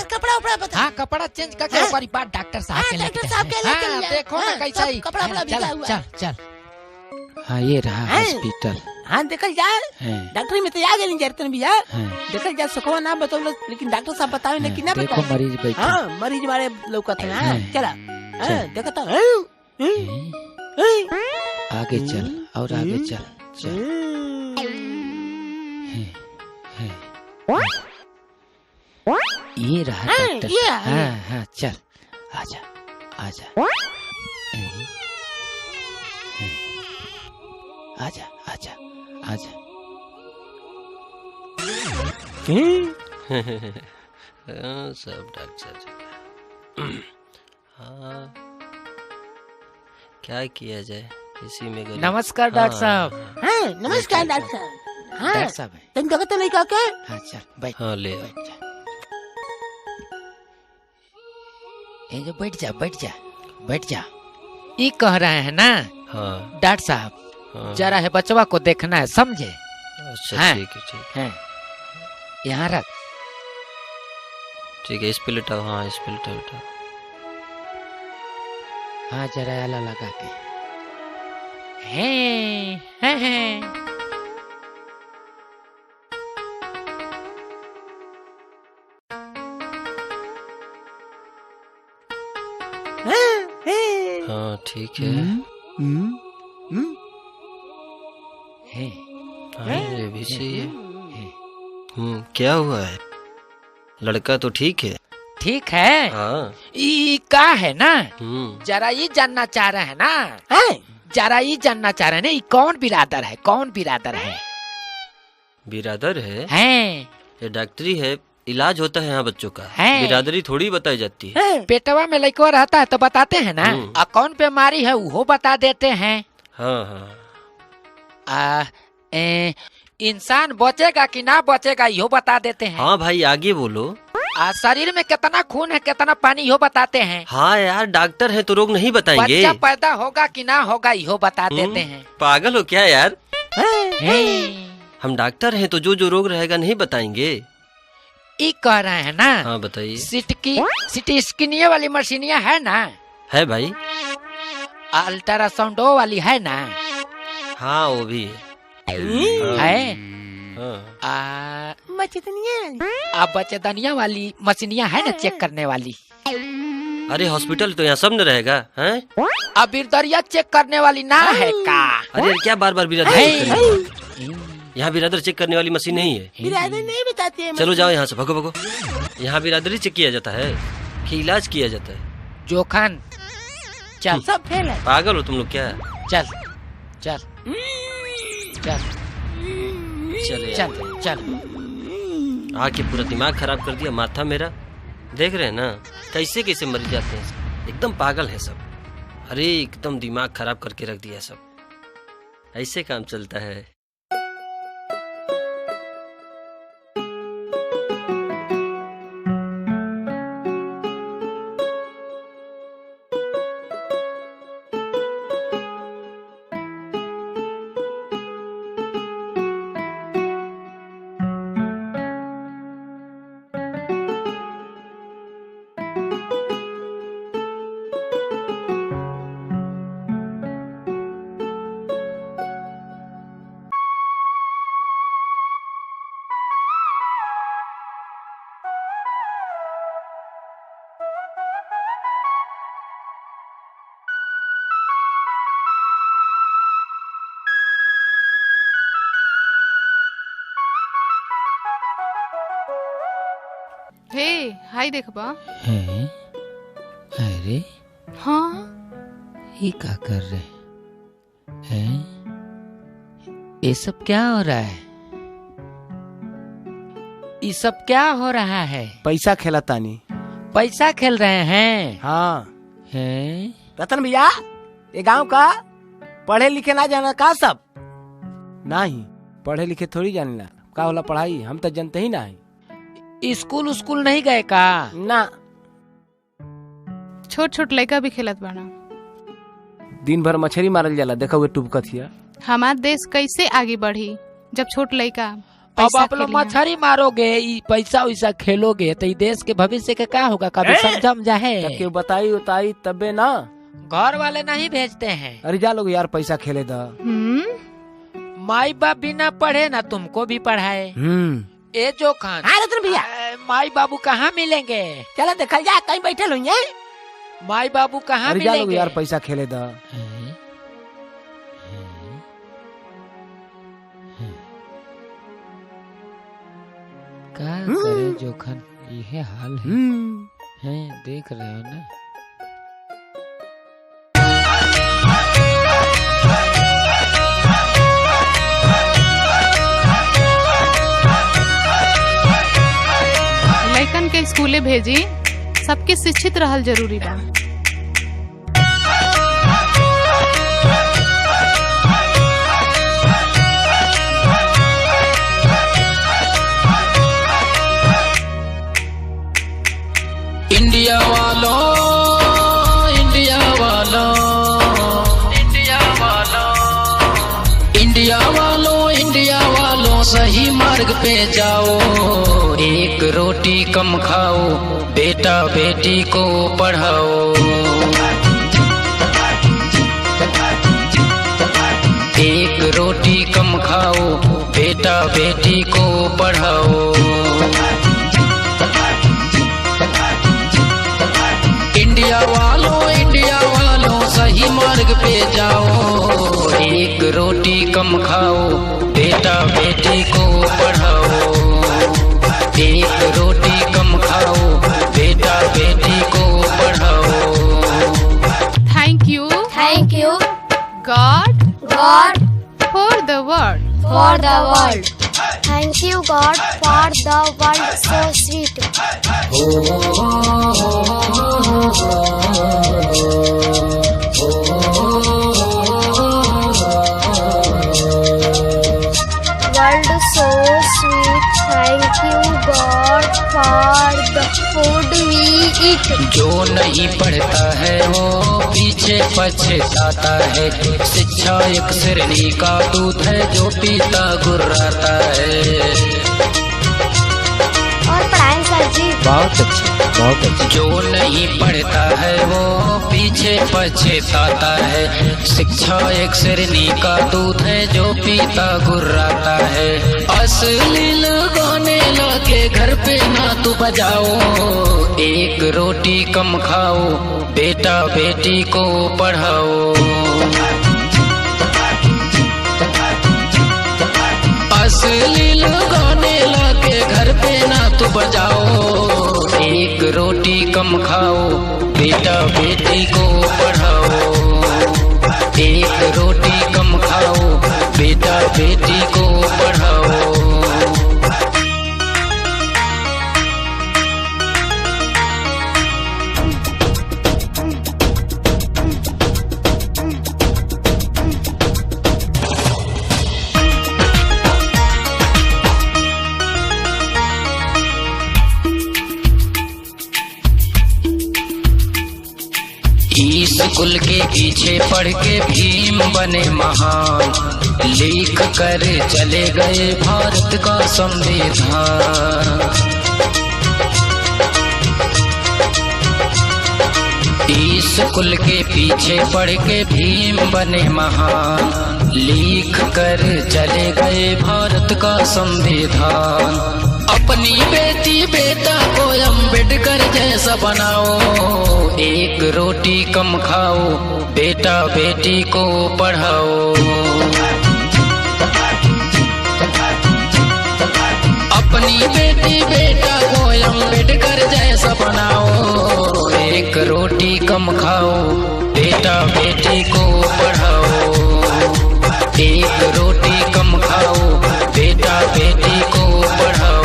कपड़ा उपड़ा बता। हाँ, कपड़ा चेंज करके एक बार बात डॉक्टर साहब के लेके। देखो ना कैसा ही कपड़ा उपड़ा भिगा हुआ। चल चल। हाँ ये रहा हॉस्पिटल। हाँ देखल जा, डॉक्टर में तो आ गए जरतन भैया। देखल जा, सोखवा ना बताओ, लेकिन डॉक्टर साहब बतावे ना कि ना बताओ। देखो मरीज बैठे। हाँ मरीज मारे लौकत है। चला देखो तो आगे चल और आगे चल। ये रहा डॉक्टर। हाँ हाँ चल, आजा आजा आजा आजा आजा। सब डॉक्टर। हाँ क्या किया जाए इसी में। नमस्कार डॉक्टर साहब। हाँ नमस्कार डॉक्टर साहब। हाँ डॉक्टर साहब तुम देखो तो नहीं कहा क्या? हाँ चल बैठ। हाँ ले जो बैठ जा बैठ जा बैठ जा। ये कह रहे हैं ना डॉक्टर साहब, जरा है बचवा को देखना है, समझे? अच्छा ठीक है। यहाँ रख। ठीक है, इस पे लेटाओ। हाँ इस पे लेटाओ। हाँ जरा आला लगा के। हैं हाँ ठीक है। हाँ ये भी सही है। क्या हुआ है? लड़का तो ठीक है। ठीक है। हाँ ये का है ना, जरा ये जानना चाह रहे हैं ना, जरा ये जानना चाह रहे हैं ना, ये कौन बिरादर है? कौन बिरादर है? बिरादर है? हैं। ये डॉक्टरी है, इलाज होता है यहाँ बच्चों का। बिरादरी थोड़ी बताई जाती है। पेटवा में लड़का रहता है तो बताते हैं ना, और कौन बीमारी है वो बता देते हैं। हाँ हाँ। इंसान बचेगा कि ना बचेगा यो बता देते हैं। हाँ भाई आगे बोलो। शरीर में कितना खून है, कितना पानी यो बताते हैं। हाँ यार डॉक्टर है तो रोग नहीं बताएंगे। बच्चा पैदा होगा कि ना होगा यो बता देते हैं। पागल हो क्या यार? हम डॉक्टर हैं तो जो जो रोग रहेगा नहीं बताएंगे। ये कह रहे हैं ना। हाँ बताइए। सिटी स्किनिया वाली मशीनिया है ना? है भाई। अल्ट्रासाउंड वाली है ना? हाँ वो भी है। हाँ। बचेदनिया वाली मशीनिया है ना चेक करने वाली? अरे हॉस्पिटल तो यहाँ सब न रहेगा हैं? अब बिरदरिया चेक करने वाली ना है का? अरे क्या बार बार बिरादर? यहाँ बिरादर चेक करने वाली मशीन नहीं है। बिरादर नहीं बताती है। चलो जाओ यहाँ से, भगो भगो। यहाँ बिरादरी चेक किया जाता है कि इलाज किया जाता है? जोखान चल। सब फेल है। पागल हो तुम लोग क्या? चल चल चल चले चल चल। आके पूरा दिमाग खराब कर दिया माथा मेरा। देख रहे हैं ना कैसे कैसे मर जाते हैं सब। एकदम पागल है सब। अरे एकदम दिमाग खराब करके रख दिया सब। ऐसे काम चलता है। हे हाय देख बा। अरे हाँ ये क्या कर रहे हैं? ये सब क्या हो रहा है? ये सब क्या हो रहा है? पैसा खेला तानी। पैसा खेल रहे हैं? हाँ हैं? रतन भैया ये गांव का पढ़े लिखे ना जाना का सब? नहीं पढ़े लिखे थोड़ी जाने का होला पढ़ाई। हम तो जानते ही नहीं। स्कूल नहीं गए का? ना। छोट छोट लड़का भी खेलत बाना। दिन भर मछली मारल जाला। देखा हुए टुबकत हिया। हमार देश कैसे आगे बढ़ी जब छोट लड़का अब आप लोग मछली मारोगे, पैसा वैसा खेलोगे तो देश के भविष्य का क्या होगा? कभी समझा है? तब बताई उताई तबे ना। घर वाले नहीं भेजते हैं। अरे जा लोग यार पैसा खेले दा। माई बाप बिना पढ़े ना तुमको भी पढ़ाए। ए जो खान। हाँ रतन भैया माई बाबू कहाँ मिलेंगे? चलो देखल जा कहीं बैठे लो। माई बाबू कहाँ मिलेंगे? यार पैसा खेले दा। क्या करे जोखन, ये हाल है। देख रहे हो ना। लड़कन के स्कूले भेजी, सबके शिक्षित रहल जरूरी बा। इंडिया वालों, इंडिया वालों, इंडिया वालों, इंडिया वालों, इंडिया वालों, सही मार्ग पे जाओ। एक रोटी कम खाओ, बेटा बेटी को पढ़ाओ। एक रोटी कम खाओ, बेटा बेटी को पढ़ाओ। इंडिया वालों सही मार्ग पे जाओ। एक रोटी कम खाओ, बेटा बेटी को पढ़ाओ। एक रोटी कम खाओ, बेटा बेटी को पढ़ाओ। Thank you God for the world. Thank you God for the world so sweet. World so sweet. Thank you God for the food we जो नहीं पढ़ता है वो पीछे पछताता है। शिक्षा एक श्रेणी का दूध है जो पीता गुर्राता है। और पढ़ाएं सर जी। बहुत अच्छी बहुत अच्छी। जो नहीं पढ़ता है वो पीछे पछताता है। शिक्षा एक श्रेणी का दूध है जो पीता गुर्राता है। अश्लील गाने लाके घर पे ना तू बजाओ। एक रोटी कम खाओ, बेटा बेटी को पढ़ाओ। अश्लील गाने लाके घर पे ना तू बजाओ। एक रोटी कम खाओ, बेटा बेटी को पढ़ाओ। एक रोटी कम खाओ, बेटा बेटी को पढ़ाओ। स्कूल के पीछे पढ़ के भीम बने महान। लिख कर चले गए भारत का संविधान। स्कूल के पीछे पढ़ के भीम बने महान। लिख कर चले गए भारत का संविधान। अपनी बेटी बेटा को अम्बेडकर जैसा बनाओ। एक रोटी कम खाओ, बेटा बेटी को पढ़ाओ। अपनी बेटी बेटा को अम्बेडकर जैसा बनाओ। एक रोटी कम खाओ, बेटा बेटी को पढ़ाओ। एक रोटी कम खाओ, बेटा बेटी को पढ़ाओ।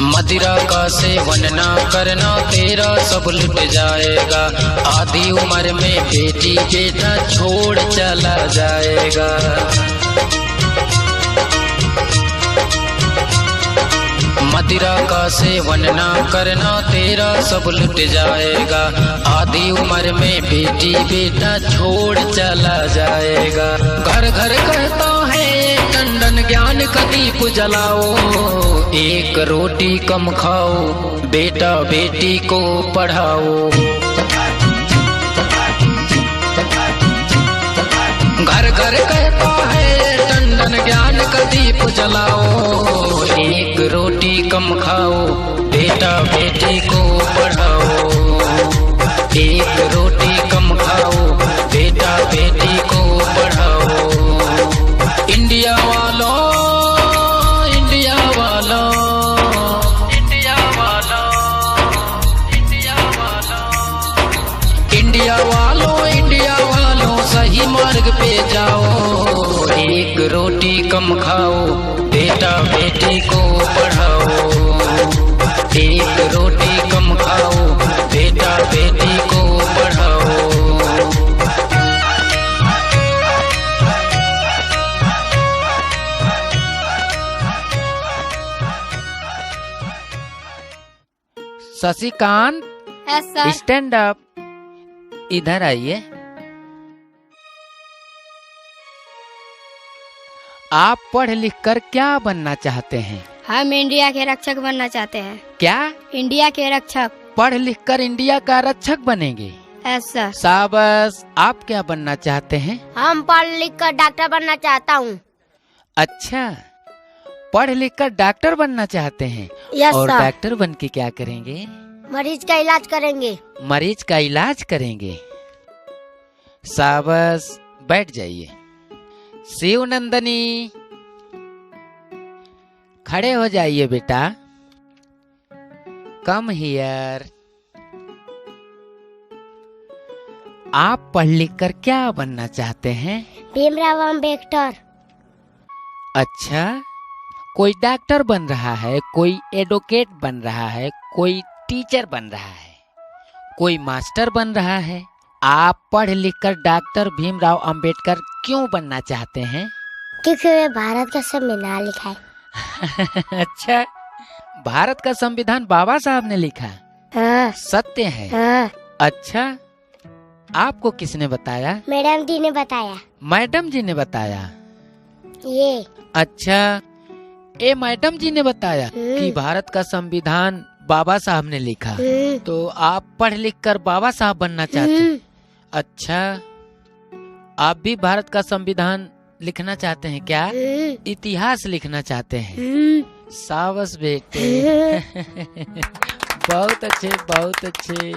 मदिरा का सेवन ना करना, तेरा सब लुट जाएगा। आधी उम्र में बेटी बेटा छोड़ चला जाएगा। मदिरा का सेवन ना करना, तेरा सब लुट जाएगा। आधी उम्र में बेटी बेटा छोड़ चला जाएगा। घर घर कहता है टंडन ज्ञान का दीप जलाओ। एक रोटी कम खाओ, बेटा बेटी को पढ़ाओ। घर घर कहता है टंडन ज्ञान का दीप जलाओ। एक रोटी कम खाओ, बेटा बेटी को पढ़ाओ। एक रोटी कम खाओ, बेटा बेटी को पढ़ाओ। इंडिया वालों, इंडिया वालों, इंडिया वालों, इंडिया वालों, इंडिया वालों, इंडिया वालों, सही मार्ग पे जाओ। एक रोटी कम खाओ, बेटा बेटी को पढ़ाओ। एक रोटी कम खाओ, बेटा बेटी को पढ़ाओ। शशिकांत, यस सर। स्टैंड अप, इधर आइए। आप पढ़ लिख कर क्या बनना चाहते हैं? हम इंडिया के रक्षक बनना चाहते हैं। क्या? इंडिया के रक्षक। पढ़ लिख कर इंडिया का रक्षक बनेंगे? यस सर। शाबाश। आप क्या बनना चाहते हैं? हम पढ़ लिख कर डॉक्टर बनना चाहता हूँ। अच्छा, पढ़ लिख कर डॉक्टर बनना चाहते हैं? यस और सर। डॉक्टर बन के क्या करेंगे? मरीज का इलाज करेंगे। मरीज का इलाज करेंगे। शाबाश, बैठ जाइए। शिव नंदनी, खड़े हो जाइए बेटा। Come here. आप पढ़ लिख कर क्या बनना चाहते हैं? भीमराव अम्बेडकर। अच्छा, कोई डॉक्टर बन रहा है, कोई एडवोकेट बन रहा है, कोई टीचर बन रहा है, कोई मास्टर बन रहा है। आप पढ़ लिख कर डॉक्टर भीमराव अंबेडकर क्यों बनना चाहते हैं? क्योंकि वे भारत का संविधान लिखा है। अच्छा, भारत का संविधान बाबा साहब ने लिखा? हाँ। सत्य है? हाँ। अच्छा, आपको किसने बताया? मैडम जी ने बताया। मैडम जी ने बताया? ये। अच्छा, ये मैडम जी ने बताया कि भारत का संविधान बाबा साहब ने लिखा, तो आप पढ़ लिख कर बाबा साहब बनना चाहते? अच्छा, आप भी भारत का संविधान लिखना चाहते हैं क्या? इतिहास लिखना चाहते हैं? शाबाश बेटे। बहुत अच्छे, बहुत अच्छे।